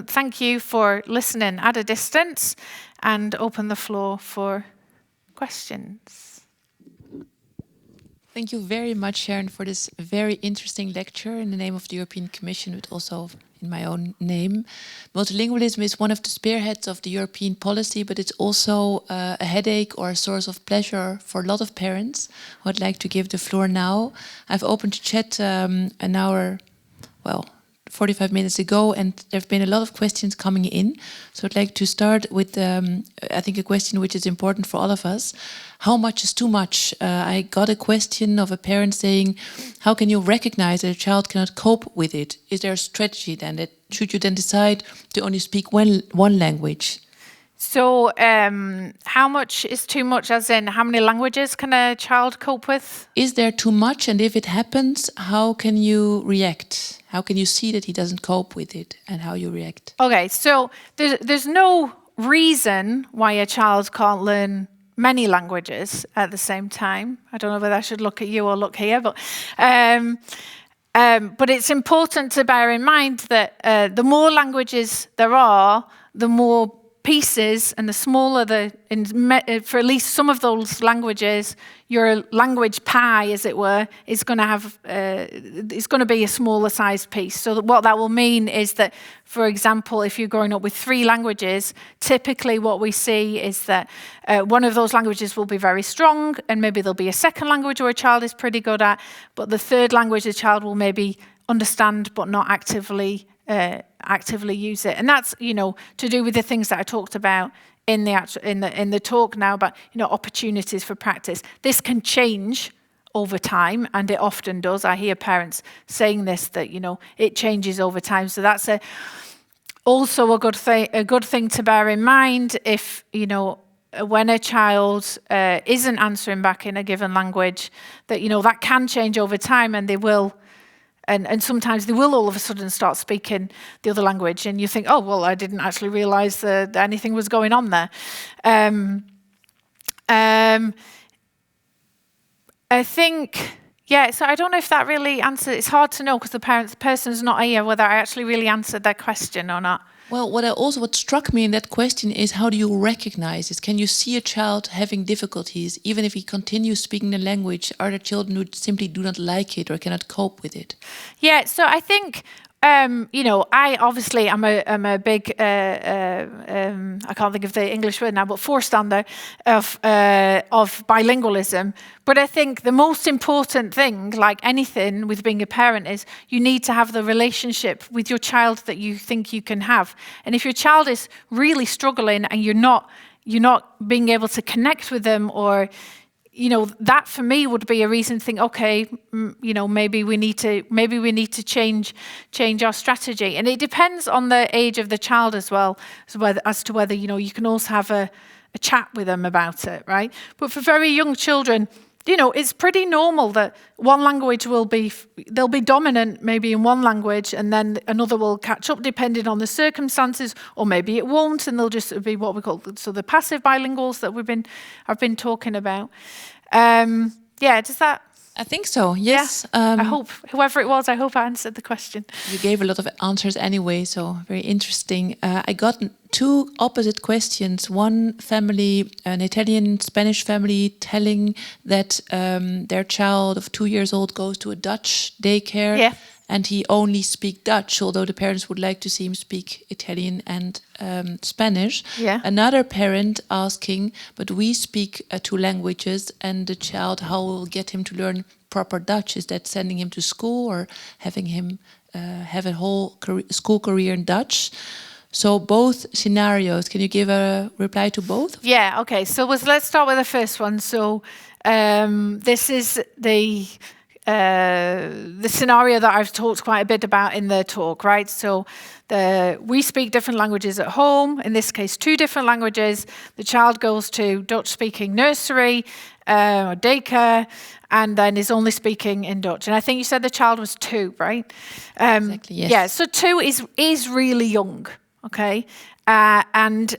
Speaker 2: thank you for listening at a distance, and open the floor for questions.
Speaker 4: Thank you very much, Sharon, for this very interesting lecture in the name of the European Commission, but also in my own name. Multilingualism is one of the spearheads of the European policy, but it's also a headache or a source of pleasure for a lot of parents. I'd like to give the floor now. I've opened the chat an hour, 45 minutes ago, and there have been a lot of questions coming in. So I'd like to start with, I think, a question which is important for all of us. How much is too much? I got a question of a parent saying, how can you recognize that a child cannot cope with it? Is there a strategy then? Should you then decide to only speak one language?
Speaker 2: So how much is too much, as in how many languages can a child cope with?
Speaker 4: Is there too much? And if it happens, how can you react? How can you see that he doesn't cope with it and how you react?
Speaker 2: Okay, so there's no reason why a child can't learn many languages at the same time. I don't know whether I should look at you or look here, but it's important to bear in mind that the more languages there are, the more pieces, and the smaller for at least some of those languages, your language pie, as it were, is going to have is going to be a smaller sized piece. So what that will mean is that, for example, if you're growing up with 3 languages, typically what we see is that one of those languages will be very strong, and maybe there'll be a second language where a child is pretty good at, but the third language the child will maybe understand but not actively use it. And that's, to do with the things that I talked about in the talk now about, opportunities for practice. This can change over time, and it often does. I hear parents saying this, that, it changes over time. So that's also a good thing to bear in mind if, when a child isn't answering back in a given language, that, that can change over time, and they will. And sometimes they will all of a sudden start speaking the other language, and you think, oh, well, I didn't actually realize that anything was going on there. I think, so I don't know if that really answers. It's hard to know because the person's not here whether I actually really answered that question or not.
Speaker 4: Well, what struck me in that question is, how do you recognize it? Can you see a child having difficulties, even if he continues speaking the language? Are there children who simply do not like it or cannot cope with it? Yeah,
Speaker 2: so I think, I obviously am a big, I can't think of the English word now, but forestander of bilingualism. But I think the most important thing, like anything with being a parent, is you need to have the relationship with your child that you think you can have. And if your child is really struggling and you're not being able to connect with them, or that for me would be a reason to think, okay, maybe we need to change our strategy. And it depends on the age of the child as well, as to whether you can also have a chat with them about it, right? But for very young children, it's pretty normal that one language they'll be dominant maybe in one language, and then another will catch up depending on the circumstances, or maybe it won't, and they'll just be what we call the passive bilinguals that I've been talking about. Does that?
Speaker 4: I think so, yes.
Speaker 2: Yeah, I hope, whoever it was, I hope I answered the question.
Speaker 4: You gave a lot of answers anyway, so very interesting. I got 2 opposite questions. One family, an Italian-Spanish family, telling that their child of 2 years old goes to a Dutch daycare, and he only speaks Dutch, although the parents would like to see him speak Italian and Spanish. Yeah. Another parent asking, but we speak 2 languages, and the child, how will get him to learn proper Dutch? Is that sending him to school or having him have a whole school career in Dutch? So both scenarios, can you give a reply to both?
Speaker 2: Yeah, okay. So let's start with the first one. So this is the scenario that I've talked quite a bit about in the talk, right? So we speak different languages at home, in this case 2 different languages. The child goes to Dutch-speaking nursery or daycare, and then is only speaking in Dutch. And I think you said the child was 2, right?
Speaker 4: Exactly, yes.
Speaker 2: Yeah, so 2 is really young, okay? And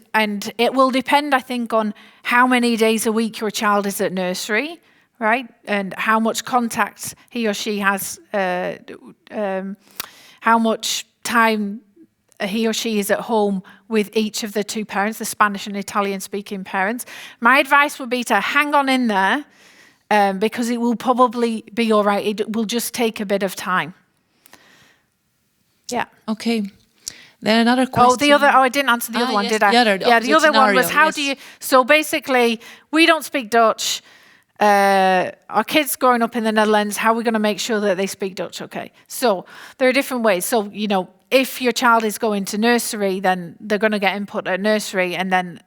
Speaker 2: it will depend, I think, on how many days a week your child is at nursery, right? And how much contact he or she has, how much time he or she is at home with each of the 2 parents, the Spanish and Italian speaking parents. My advice would be to hang on in there, because it will probably be all right. It will just take a bit of time. Yeah.
Speaker 4: Okay. Then another question.
Speaker 2: I didn't answer the other one,
Speaker 4: yes,
Speaker 2: did I?
Speaker 4: The other
Speaker 2: one was, how do you... So basically, we don't speak Dutch. our kids growing up in the Netherlands, how are we going to make sure that they speak Dutch? Okay, so there are different ways. So, if your child is going to nursery, then they're going to get input at nursery, and then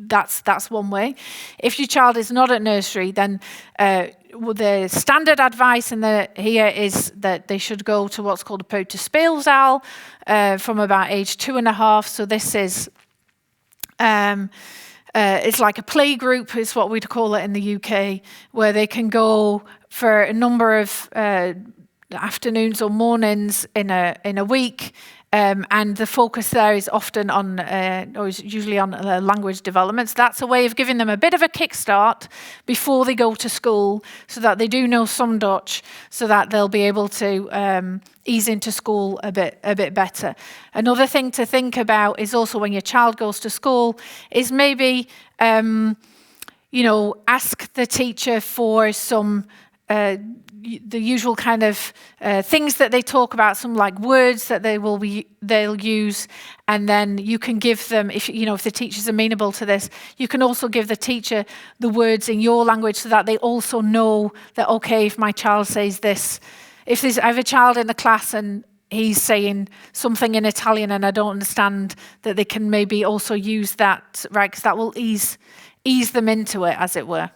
Speaker 2: that's one way. If your child is not at nursery, then the standard advice here is that they should go to what's called a peuterspeelzaal from about age 2.5. So this is it's like a play group, is what we'd call it in the UK, where they can go for a number of afternoons or mornings in a week. And the focus there is often on, or is usually on language development. So that's a way of giving them a bit of a kickstart before they go to school, so that they do know some Dutch, so that they'll be able to ease into school a bit better. Another thing to think about is also when your child goes to school is maybe, ask the teacher for some the usual kind of things that they talk about, some like words that they'll use, and then you can give them, if the teacher's amenable to this, you can also give the teacher the words in your language, so that they also know that, okay, if my child says this, I have a child in the class and he's saying something in Italian and I don't understand, that they can maybe also use that, right? Because that will ease them into it, as it were.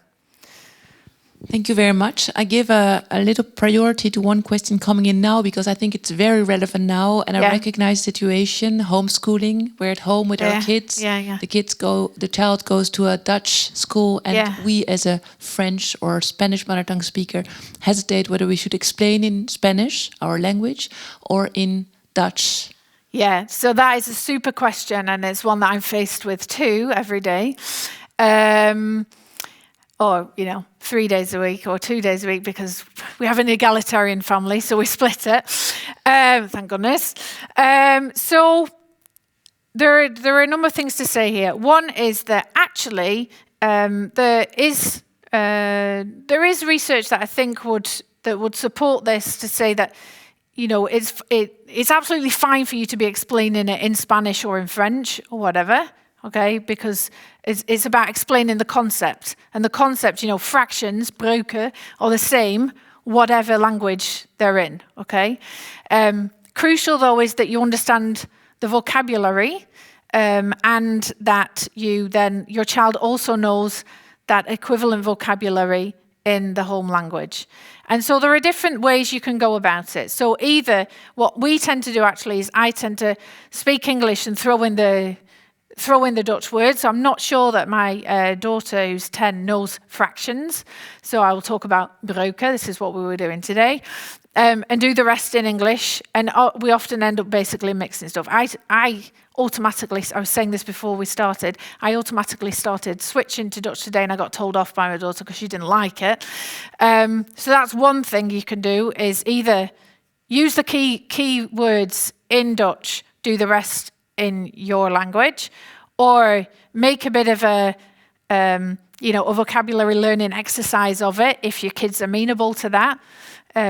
Speaker 4: Thank you very much. I give a little priority to one question coming in now, because I think it's very relevant now, and I recognize the situation, homeschooling. We're at home with our kids. The child goes to a Dutch school, and we as a French or Spanish mother tongue speaker hesitate whether we should explain in Spanish, our language, or in Dutch.
Speaker 2: Yeah, so that is a super question, and it's one that I'm faced with too every day. Or 3 days a week or 2 days a week, because we have an egalitarian family, so we split it. Thank goodness. So there are a number of things to say here. One is that actually there is research that I think would support this, to say that it's absolutely fine for you to be explaining it in Spanish or in French or whatever. Okay, because it's about explaining the concept. And the concept, fractions, breuken, are the same, whatever language they're in, okay? Crucial, though, is that you understand the vocabulary, and that your child also knows that equivalent vocabulary in the home language. And so there are different ways you can go about it. So either, what we tend to do actually is I tend to speak English and throw in the Dutch words. So I'm not sure that my daughter, who's 10, knows fractions. So I will talk about breuken. This is what we were doing today. And do the rest in English. And we often end up basically mixing stuff. I was saying this before we started, I automatically started switching to Dutch today, and I got told off by my daughter because she didn't like it. So that's one thing you can do, is either use the key words in Dutch, do the rest in your language, or make a bit of a vocabulary learning exercise of it, if your kid's amenable to that,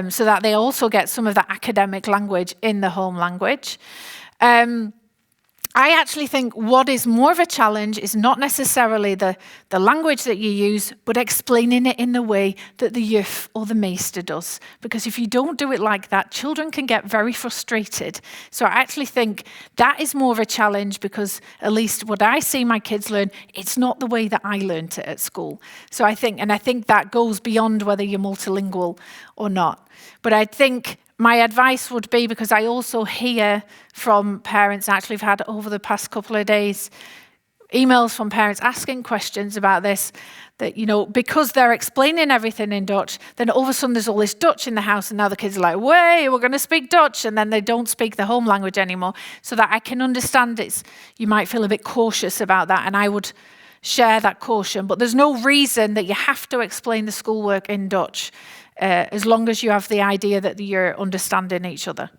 Speaker 2: so that they also get some of that academic language in the home language. I actually think what is more of a challenge is not necessarily the language that you use, but explaining it in the way that the juf or the meester does. Because if you don't do it like that, children can get very frustrated. So I actually think that is more of a challenge, because at least what I see my kids learn, it's not the way that I learned it at school. So I think that goes beyond whether you're multilingual or not. But I think my advice would be, because I also hear from parents, actually I've had over the past couple of days, emails from parents asking questions about this, that, because they're explaining everything in Dutch, then all of a sudden there's all this Dutch in the house, and now the kids are like, "Way, we're going to speak Dutch," and then they don't speak the home language anymore. So that I can understand you might feel a bit cautious about that, and I would share that caution. But there's no reason that you have to explain the schoolwork in Dutch, as long as you have the idea that you're understanding each other.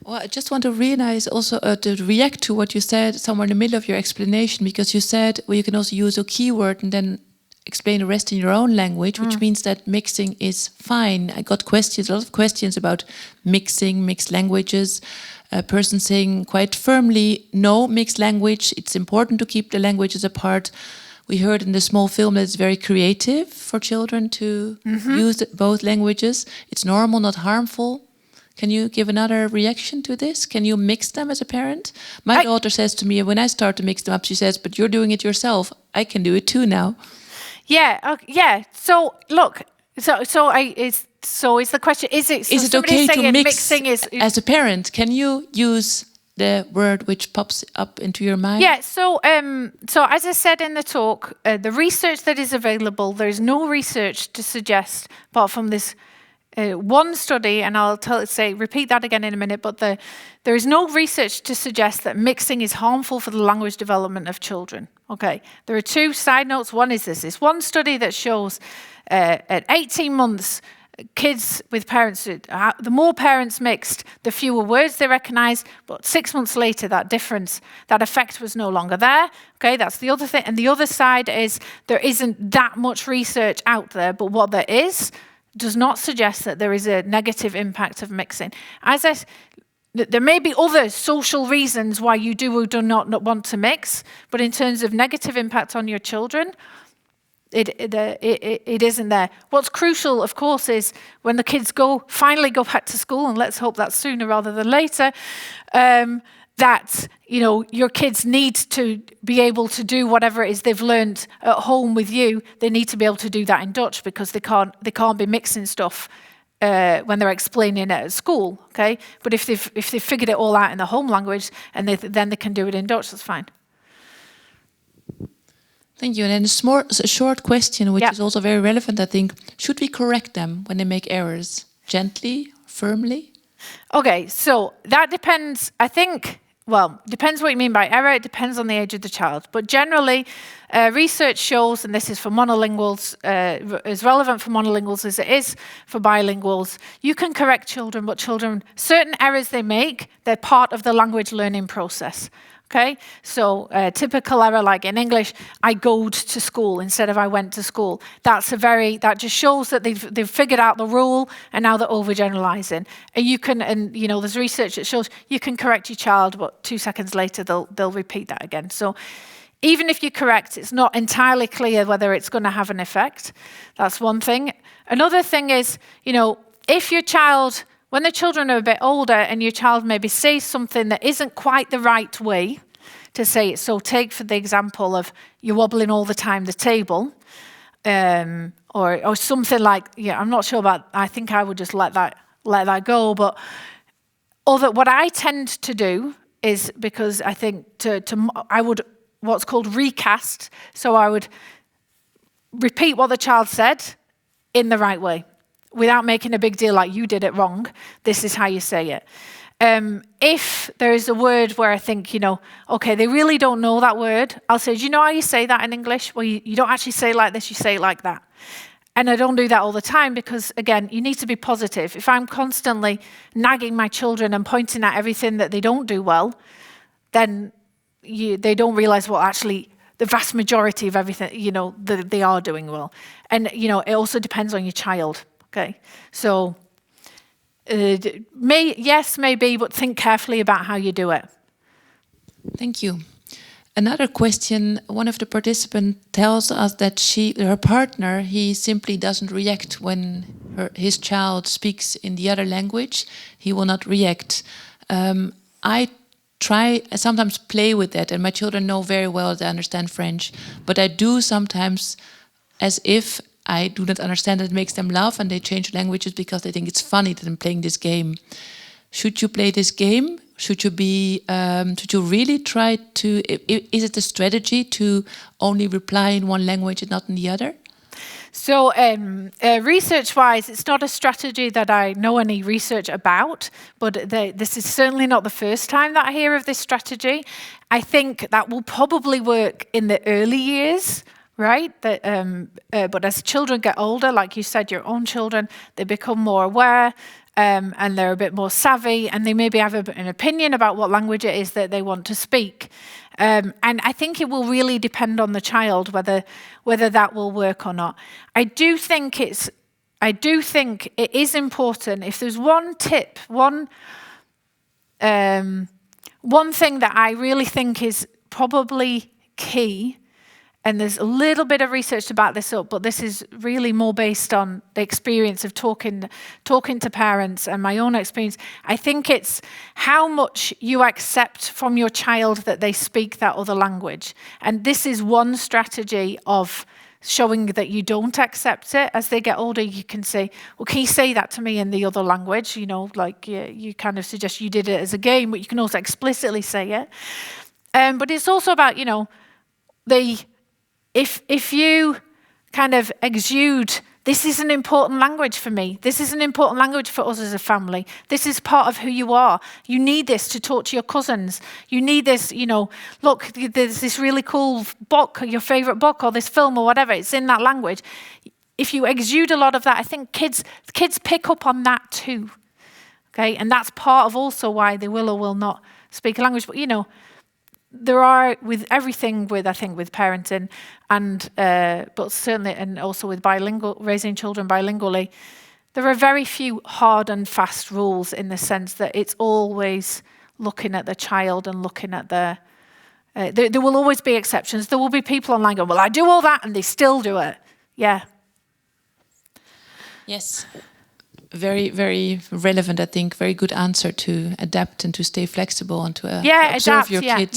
Speaker 4: Well, I just want to to react to what you said somewhere in the middle of your explanation, because you said, well, you can also use a keyword and then explain the rest in your own language, which means that mixing is fine. I got a lot of questions about mixed languages. A person saying quite firmly, no mixed language, it's important to keep the languages apart. We heard in the small film that it's very creative for children to use both languages. It's normal, not harmful. Can you give another reaction to this? Can you mix them as a parent? My daughter says to me, when I start to mix them up, she says, but you're doing it yourself. I can do it too now.
Speaker 2: Yeah. So look, so is the question, is it
Speaker 4: okay to mix
Speaker 2: mixing
Speaker 4: as a parent? Can you use the word which pops up into your mind?
Speaker 2: Yeah, so as I said in the talk, the research that is available, there is no research to suggest, apart from this one study, and I'll repeat that again in a minute, but there is no research to suggest that mixing is harmful for the language development of children. Okay, there are two side notes. One is this one study that shows at 18 months, kids with parents, the more parents mixed, the fewer words they recognize, but 6 months later, that effect was no longer there. Okay, that's the other thing. And the other side is there isn't that much research out there, but what there is does not suggest that there is a negative impact of mixing. There may be other social reasons why you do or do not want to mix, but in terms of negative impact on your children, it isn't there. What's crucial, of course, is when the kids finally go back to school, and let's hope that's sooner rather than later, that your kids need to be able to do whatever it is they've learned at home with you. They need to be able to do that in Dutch, because they can't be mixing stuff when they're explaining it at school. Okay, but if they've figured it all out in the home language, and then they can do it in Dutch, that's fine.
Speaker 4: Thank you. And then a short question, which is also very relevant, I think. Should we correct them when they make errors? Gently, firmly?
Speaker 2: Okay, so that depends, I think, depends what you mean by error. It depends on the age of the child. But generally, research shows, and this is for monolinguals, as relevant for monolinguals as it is for bilinguals, you can correct children, but certain errors they make, they're part of the language learning process. Okay, so typical error, like in English, I goed to school instead of I went to school. That just shows that they've figured out the rule, and now they're overgeneralizing. And there's research that shows you can correct your child, but 2 seconds later they'll repeat that again. So even if you correct, it's not entirely clear whether it's going to have an effect. That's one thing. Another thing is, if your child, when the children are a bit older and your child maybe says something that isn't quite the right way to say it. So take for the example of you're wobbling all the time the table, or something like, I'm not sure about, I think I would just let that go. But what I tend to do is, because I think I would what's called recast. So I would repeat what the child said in the right way, without making a big deal like you did it wrong. This is how you say it. If there is a word where I think, okay, they really don't know that word, I'll say, do you know how you say that in English? Well, you don't actually say it like this, you say it like that. And I don't do that all the time because, again, you need to be positive. If I'm constantly nagging my children and pointing at everything that they don't do well, then they don't realize what actually the vast majority of everything, that they are doing well. And, it also depends on your child. Okay, so yes, maybe, but think carefully about how you do it.
Speaker 4: Thank you. Another question, one of the participants tells us that her partner, he simply doesn't react when his child speaks in the other language. He will not react. I sometimes play with that, and my children know very well that I understand French, but I do sometimes as if I do not understand it. It makes them laugh, and they change languages because they think it's funny that I'm playing this game. Should you play this game? Should you really try to? Is it a strategy to only reply in one language and not in the other?
Speaker 2: So, research-wise, it's not a strategy that I know any research about, but this is certainly not the first time that I hear of this strategy. I think that will probably work in the early years. Right, but as children get older, like you said, your own children, they become more aware and they're a bit more savvy, and they maybe have an opinion about what language it is that they want to speak. And I think it will really depend on the child whether that will work or not. I do think it is important. If there's one tip, one thing that I really think is probably key. and there's a little bit of research to back this up, but this is really more based on the experience of talking to parents and my own experience. I think it's how much you accept from your child that they speak that other language. And this is one strategy of showing that you don't accept it. As they get older, you can say, well, can you say that to me in the other language? You know, like you kind of suggest you did it as a game, but you can also explicitly say it. But it's also about, you know, if you kind of exude, this is an important language for me. This is an important language for us as a family. This is part of who you are. You need this to talk to your cousins. You need this, you know, look, there's this really cool book, your favorite book or this film or whatever. It's in that language. If you exude a lot of that, I think kids pick up on that too. Okay, and that's part of also why they will or will not speak a language. But, you know, there are with everything with parenting and but certainly and also with raising children bilingually, there are very few hard and fast rules in the sense that it's always looking at the child and looking at there will always be exceptions. There will be people online going, well, I do all that and they still do it. Yeah.
Speaker 4: Yes. Very, very relevant, I think. Very good answer to adapt and to stay flexible and to observe
Speaker 2: adapt,
Speaker 4: your kids.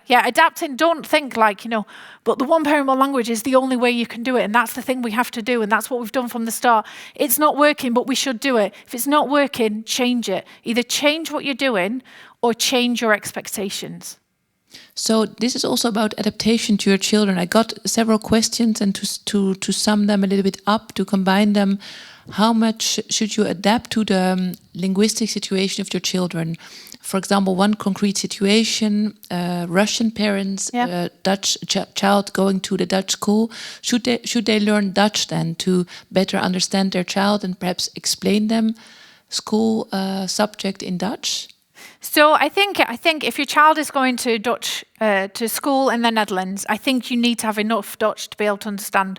Speaker 2: Adapting, don't think like, you know, but the one parent, one language is the only way you can do it. And that's the thing we have to do. And that's what we've done from the start. It's not working, but we should do it. If it's not working, change it. Either change what you're doing or change your expectations.
Speaker 4: So this is also about adaptation to your children. I got several questions, and to sum them a little bit up, to combine them, how much should you adapt to the linguistic situation of your children? For example, one concrete situation, Russian parents, Dutch child going to the Dutch school. Should they learn Dutch then to better understand their child and perhaps explain them school subject in Dutch?
Speaker 2: So I think if your child is going to Dutch to school in the Netherlands, I think you need to have enough Dutch to be able to understand,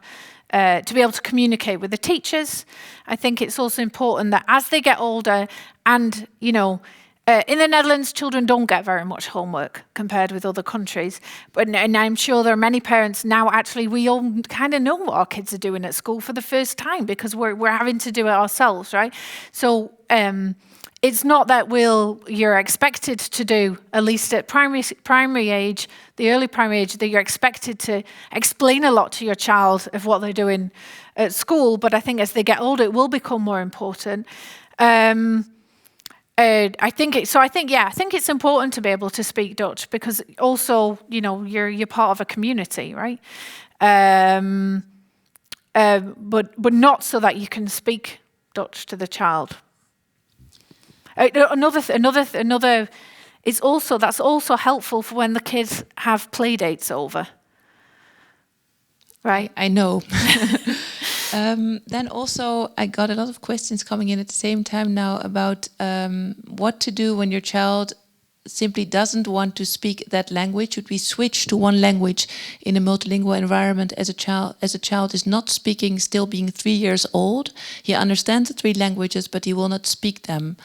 Speaker 2: to be able to communicate with the teachers. I think it's also important that as they get older, and you know, in the Netherlands, children don't get very much homework compared with other countries. And I'm sure there are many parents now. Actually, we all kind of know what our kids are doing at school for the first time because we're having to do it ourselves, right? So. It's not that you're expected to do, at least at primary age, the early primary age, that you're expected to explain a lot to your child of what they're doing at school. But I think as they get older, it will become more important. I think it's important to be able to speak Dutch because also, you know, you're part of a community, right? But not so that you can speak Dutch to the child. Another is also that's also helpful for when the kids have play dates over. Right?
Speaker 4: I know. Then also I got a lot of questions coming in at the same time now about what to do when your child simply doesn't want to speak that language. Should we switch to one language in a multilingual environment as a child is not speaking, still being 3 years old? He understands the 3 languages, but he will not speak them.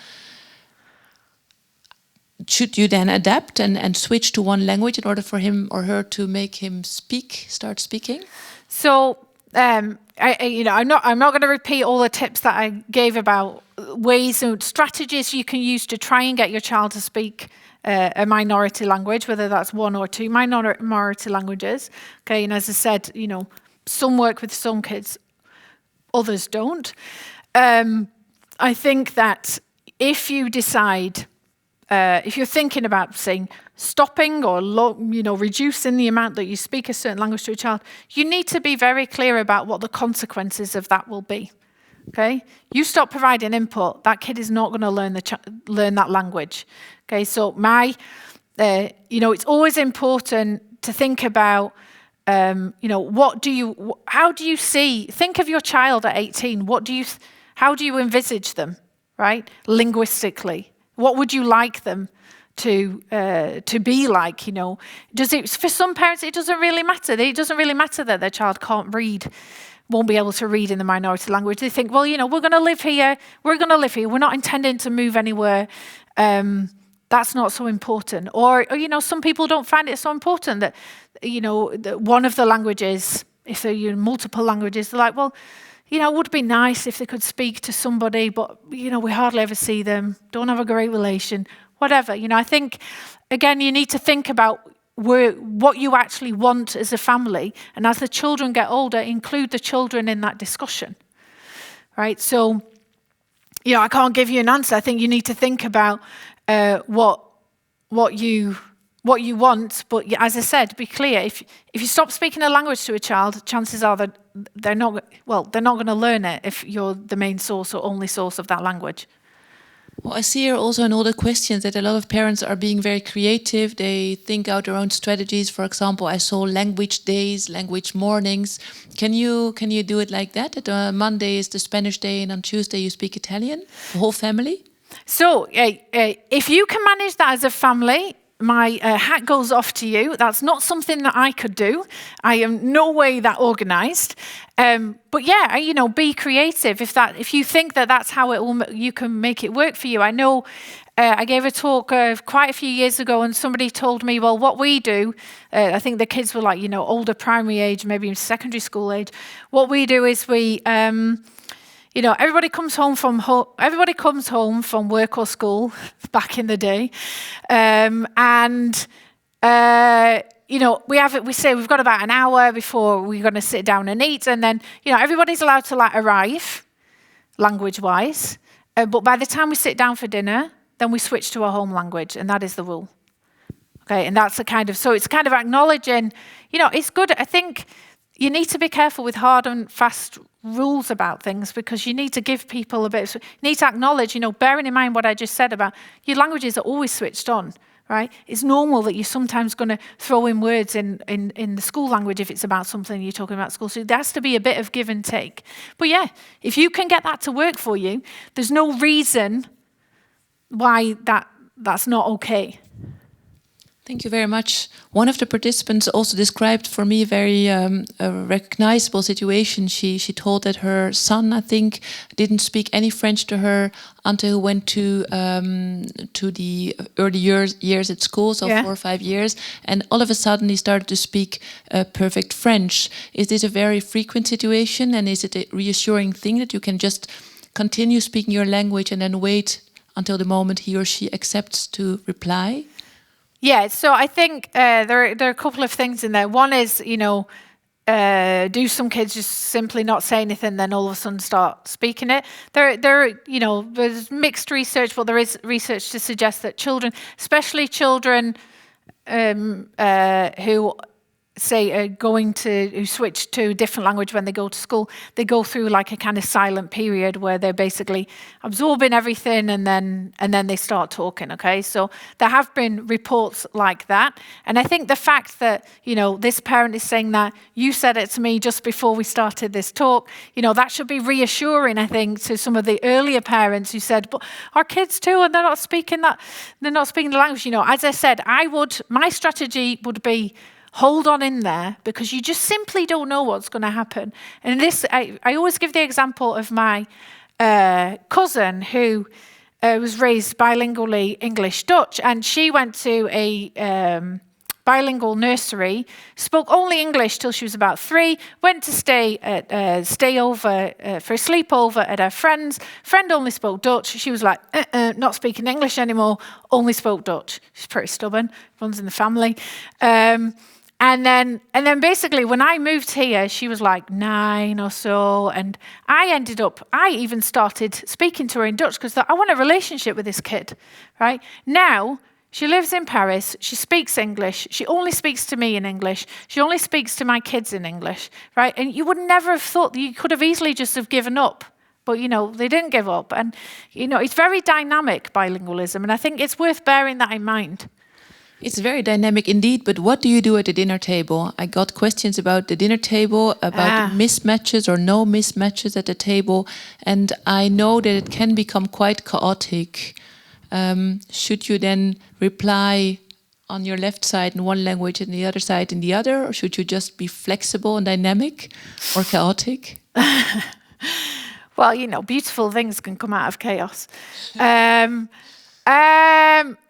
Speaker 4: Should you then adapt and switch to one language in order for him or her to make him start speaking?
Speaker 2: So, I'm not going to repeat all the tips that I gave about ways and strategies you can use to try and get your child to speak a minority language, whether that's 1 or 2 minority languages. Okay, and as I said, you know, some work with some kids, others don't. I think that if you decide. If you're thinking about, saying, stopping or reducing the amount that you speak a certain language to a child, you need to be very clear about what the consequences of that will be. Okay, you stop providing input, that kid is not going to learn that language. Okay, so it's always important to think about, how do you see? Think of your child at 18. How do you envisage them, right? Linguistically. What would you like them to be like? You know, for some parents it doesn't really matter. It doesn't really matter that their child can't read, won't be able to read in the minority language. They think, well, you know, we're going to live here. We're not intending to move anywhere. that's not so important. Or, some people don't find it so important that, that one of the languages, if they're multiple languages, they're like, well, it would be nice if they could speak to somebody, but, we hardly ever see them, don't have a great relation, whatever. I think, again, you need to think about what you actually want as a family. And as the children get older, include the children in that discussion, right? So, I can't give you an answer. I think you need to think about what you want. But as I said, be clear. If you stop speaking a language to a child, chances are that they're not going to learn it if you're the main source or only source of that language.
Speaker 4: Well, I see here also in all the questions that a lot of parents are being very creative. They think out their own strategies. For example, I saw language days, language mornings. Can you do it like that? That Monday is the Spanish day and on Tuesday you speak Italian, the whole family?
Speaker 2: So if you can manage that as a family, my hat goes off to you. That's not something that I could do. I am no way that organized. But yeah, be creative. If you think that that's how you can make it work for you. I know I gave a talk quite a few years ago, and somebody told me, well, what we do, I think the kids were like, older primary age, maybe secondary school age. What we do is we, everybody comes home from work or school back in the day, we say we've got about an hour before we're going to sit down and eat, and then everybody's allowed to arrive, language-wise, but by the time we sit down for dinner, then we switch to a home language, and that is the rule. Okay, and that's so it's kind of acknowledging, it's good. I think you need to be careful with hard and fast rules about things, because you need to give people you need to acknowledge, bearing in mind what I just said about your languages are always switched on, right? It's normal that you're sometimes going to throw in words in the school language if it's about something you're talking about at school. So there has to be a bit of give and take. But yeah, if you can get that to work for you, there's no reason why that's not okay.
Speaker 4: Thank you very much. One of the participants also described for me a very recognizable situation. She told that her son, I think, didn't speak any French to her until he went to the early years at school, so 4 or 5 years, and all of a sudden he started to speak perfect French. Is this a very frequent situation, and is it a reassuring thing that you can just continue speaking your language and then wait until the moment he or she accepts to reply?
Speaker 2: Yeah, so I think there are a couple of things in there. One is, do some kids just simply not say anything, then all of a sudden start speaking it? There's mixed research, but there is research to suggest that children, especially children who say who switch to a different language when they go to school, they go through like a kind of silent period where they're basically absorbing everything and then they start talking. Okay, so there have been reports like that, and I think the fact that this parent is saying that you said it to me just before we started this talk, that should be reassuring, I think, to some of the earlier parents who said, but our kids too, and they're not speaking the language. As I said, my strategy would be, hold on in there, because you just simply don't know what's going to happen. And I always give the example of my cousin who was raised bilingually English-Dutch, and she went to a bilingual nursery, spoke only English till she was about 3, went to stay over for a sleepover at her friend's. Friend only spoke Dutch. She was like, not speaking English anymore, only spoke Dutch. She's pretty stubborn, runs in the family. And then basically when I moved here, she was like 9 or so, and I even started speaking to her in Dutch because I want a relationship with this kid, right? Now, she lives in Paris, she speaks English, she only speaks to me in English, she only speaks to my kids in English, right? And you would never have thought, you could have easily just have given up, but they didn't give up. And it's very dynamic, bilingualism, and I think it's worth bearing that in mind.
Speaker 4: It's very dynamic indeed, but what do you do at the dinner table? I got questions about the dinner table, about mismatches or no mismatches at the table, and I know that it can become quite chaotic. Should you then reply on your left side in one language and the other side in the other, or should you just be flexible and dynamic or chaotic?
Speaker 2: Well, beautiful things can come out of chaos.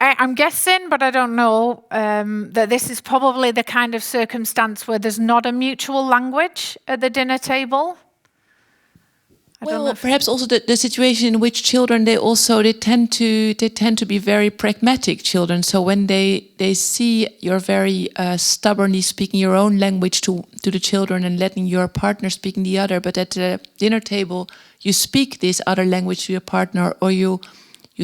Speaker 2: I'm guessing, but I don't know, that this is probably the kind of circumstance where there's not a mutual language at the dinner table.
Speaker 4: Well, perhaps also the situation in which children they tend to be very pragmatic children. So when they see you're very stubbornly speaking your own language to the children and letting your partner speak in the other, but at the dinner table you speak this other language to your partner, or you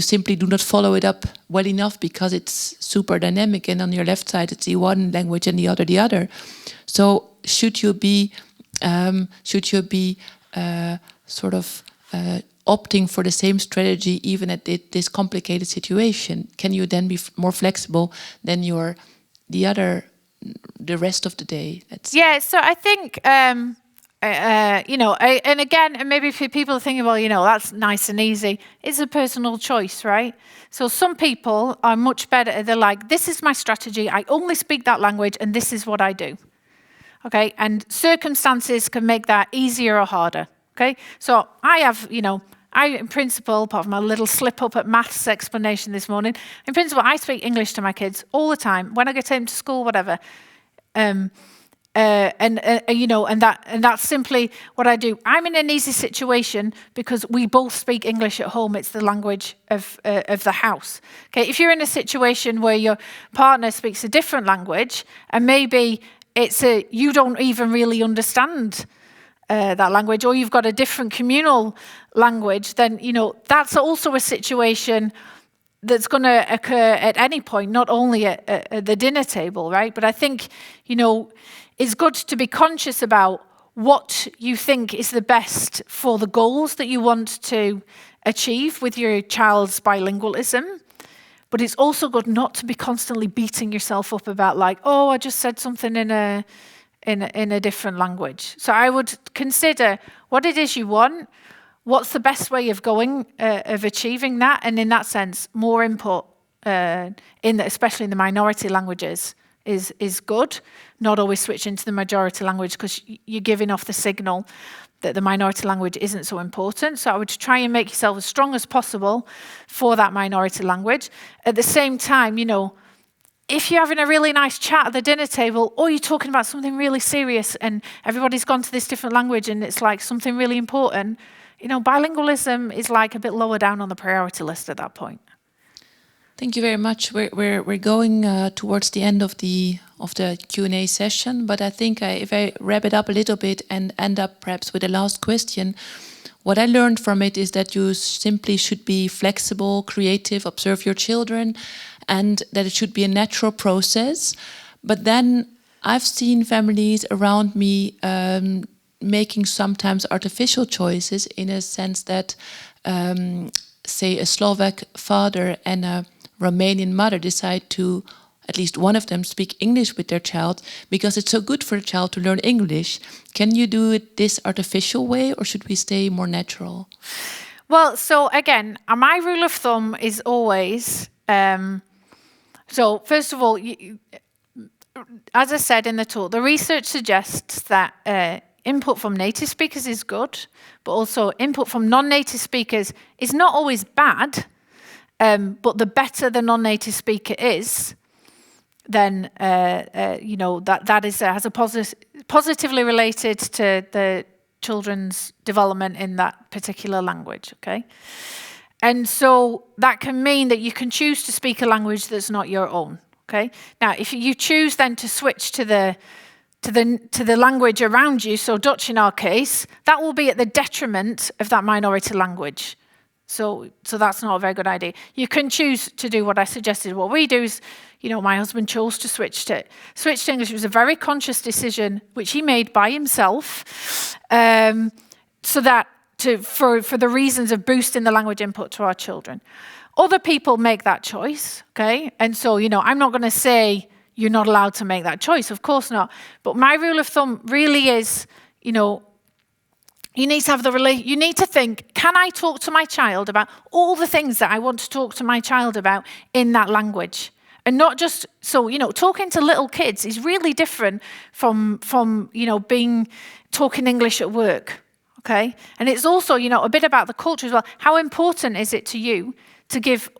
Speaker 4: simply do not follow it up well enough because it's super dynamic, and on your left side it's the one language and the other. So should you be opting for the same strategy even at this complicated situation? Can you then be more flexible than the rest of the day?
Speaker 2: Yeah, so I think, and again, and maybe for people thinking, well, that's nice and easy. It's a personal choice, right? So some people are much better. They're like, this is my strategy. I only speak that language and this is what I do. Okay, and circumstances can make that easier or harder. Okay, so I have, in principle, apart from a little slip up at maths explanation this morning, in principle, I speak English to my kids all the time when I get home to school, whatever. And that's simply what I do. I'm in an easy situation because we both speak English at home. It's the language of the house. Okay, if you're in a situation where your partner speaks a different language and maybe you don't even really understand that language, or you've got a different communal language, then that's also a situation that's going to occur at any point, not only at the dinner table, right? But I think it's good to be conscious about what you think is the best for the goals that you want to achieve with your child's bilingualism. But it's also good not to be constantly beating yourself up about I just said something in a different language. So I would consider what it is you want, what's the best way of of achieving that, and in that sense, more input, especially in the minority languages, is good. Not always switch into the majority language because you're giving off the signal that the minority language isn't so important. So I would try and make yourself as strong as possible for that minority language. At the same time, if you're having a really nice chat at the dinner table, or you're talking about something really serious and everybody's gone to this different language and it's like something really important, bilingualism is like a bit lower down on the priority list at that point.
Speaker 4: Thank you very much. We're going towards the end of the Q&A session, but I think if I wrap it up a little bit and end up perhaps with the last question, what I learned from it is that you simply should be flexible, creative, observe your children, and that it should be a natural process. But then I've seen families around me making sometimes artificial choices, in a sense that, say, a Slovak father and a Romanian mother decide to, at least one of them, speak English with their child because it's so good for the child to learn English. Can you do it this artificial way, or should we stay more natural?
Speaker 2: Well, so again, my rule of thumb is always, so first of all, as I said in the talk, the research suggests that input from native speakers is good, but also input from non-native speakers is not always bad, but the better the non-native speaker is, then that has a positively related to the children's development in that particular language. Okay, and so that can mean that you can choose to speak a language that's not your own. Okay, now if you choose then to switch to the language around you, so Dutch in our case, that will be at the detriment of that minority language. So that's not a very good idea. You can choose to do what I suggested. What we do is, my husband chose to switch to English. It was a very conscious decision, which he made by himself, so that for the reasons of boosting the language input to our children. Other people make that choice, okay? And so, I'm not going to say you're not allowed to make that choice. Of course not. But my rule of thumb really is, you need to have you need to think, can I talk to my child about all the things that I want to talk to my child about in that language? And not just, talking to little kids is really different from talking English at work, okay? And it's also, a bit about the culture as well. How important is it to you to give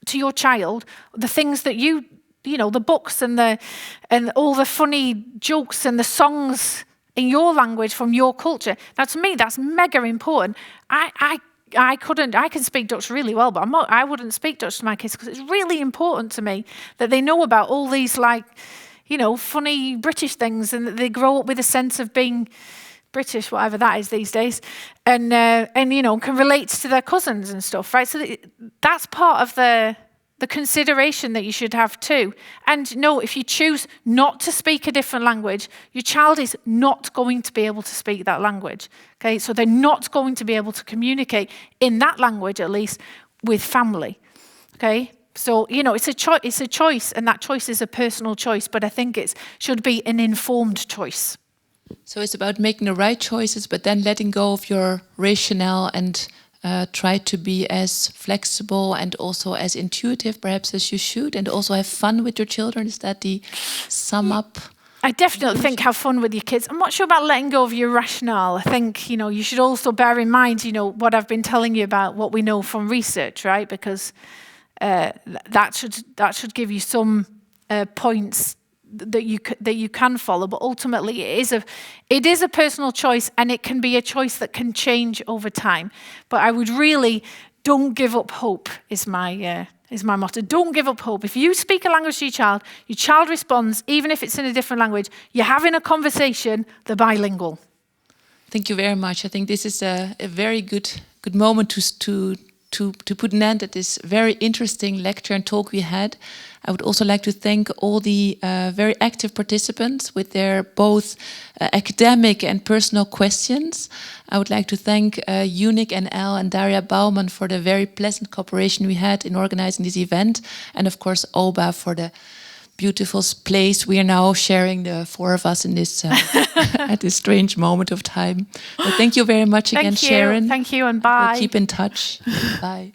Speaker 2: to your child the things that you know, the books and all the funny jokes and the songs in your language from your culture. Now, to me, that's mega important. I can speak Dutch really well, but I wouldn't speak Dutch to my kids because it's really important to me that they know about all these, like, you know, funny British things, and that they grow up with a sense of being British, whatever that is these days, and you know, can relate to their cousins and stuff, right? So that's part of the consideration that you should have too. And no, if you choose not to speak a different language, your child is not going to be able to speak that language. Okay, so they're not going to be able to communicate in that language, at least, with family. Okay, so you know, it's a choice, and that choice is a personal choice. But I think it should be an informed choice.
Speaker 4: So it's about making the right choices, but then letting go of your rationale and try to be as flexible and also as intuitive, perhaps, as you should, and also have fun with your children. Is that the sum up?
Speaker 2: I definitely think have fun with your kids. I'm not sure about letting go of your rationale. I think, you know, you should also bear in mind, you know, what I've been telling you about what we know from research, right? Because that should give you some points that you can follow, but ultimately it is a personal choice, and it can be a choice that can change over time. But I would really, don't give up hope is my motto. Don't give up hope. If you speak a language to your child responds, even if it's in a different language. You're having a conversation. They're bilingual.
Speaker 4: Thank you very much. I think this is a very good moment to put an end at this very interesting lecture and talk we had. I would also like to thank all the very active participants with their both academic and personal questions. I would like to thank Unique and Al and Daria Baumann for the very pleasant cooperation we had in organizing this event. And of course, Oba for the beautiful place we are now sharing, the four of us in this at this strange moment of time. But thank you very much again, Sharon.
Speaker 2: Thank you, and bye.
Speaker 4: We'll keep in touch. Bye.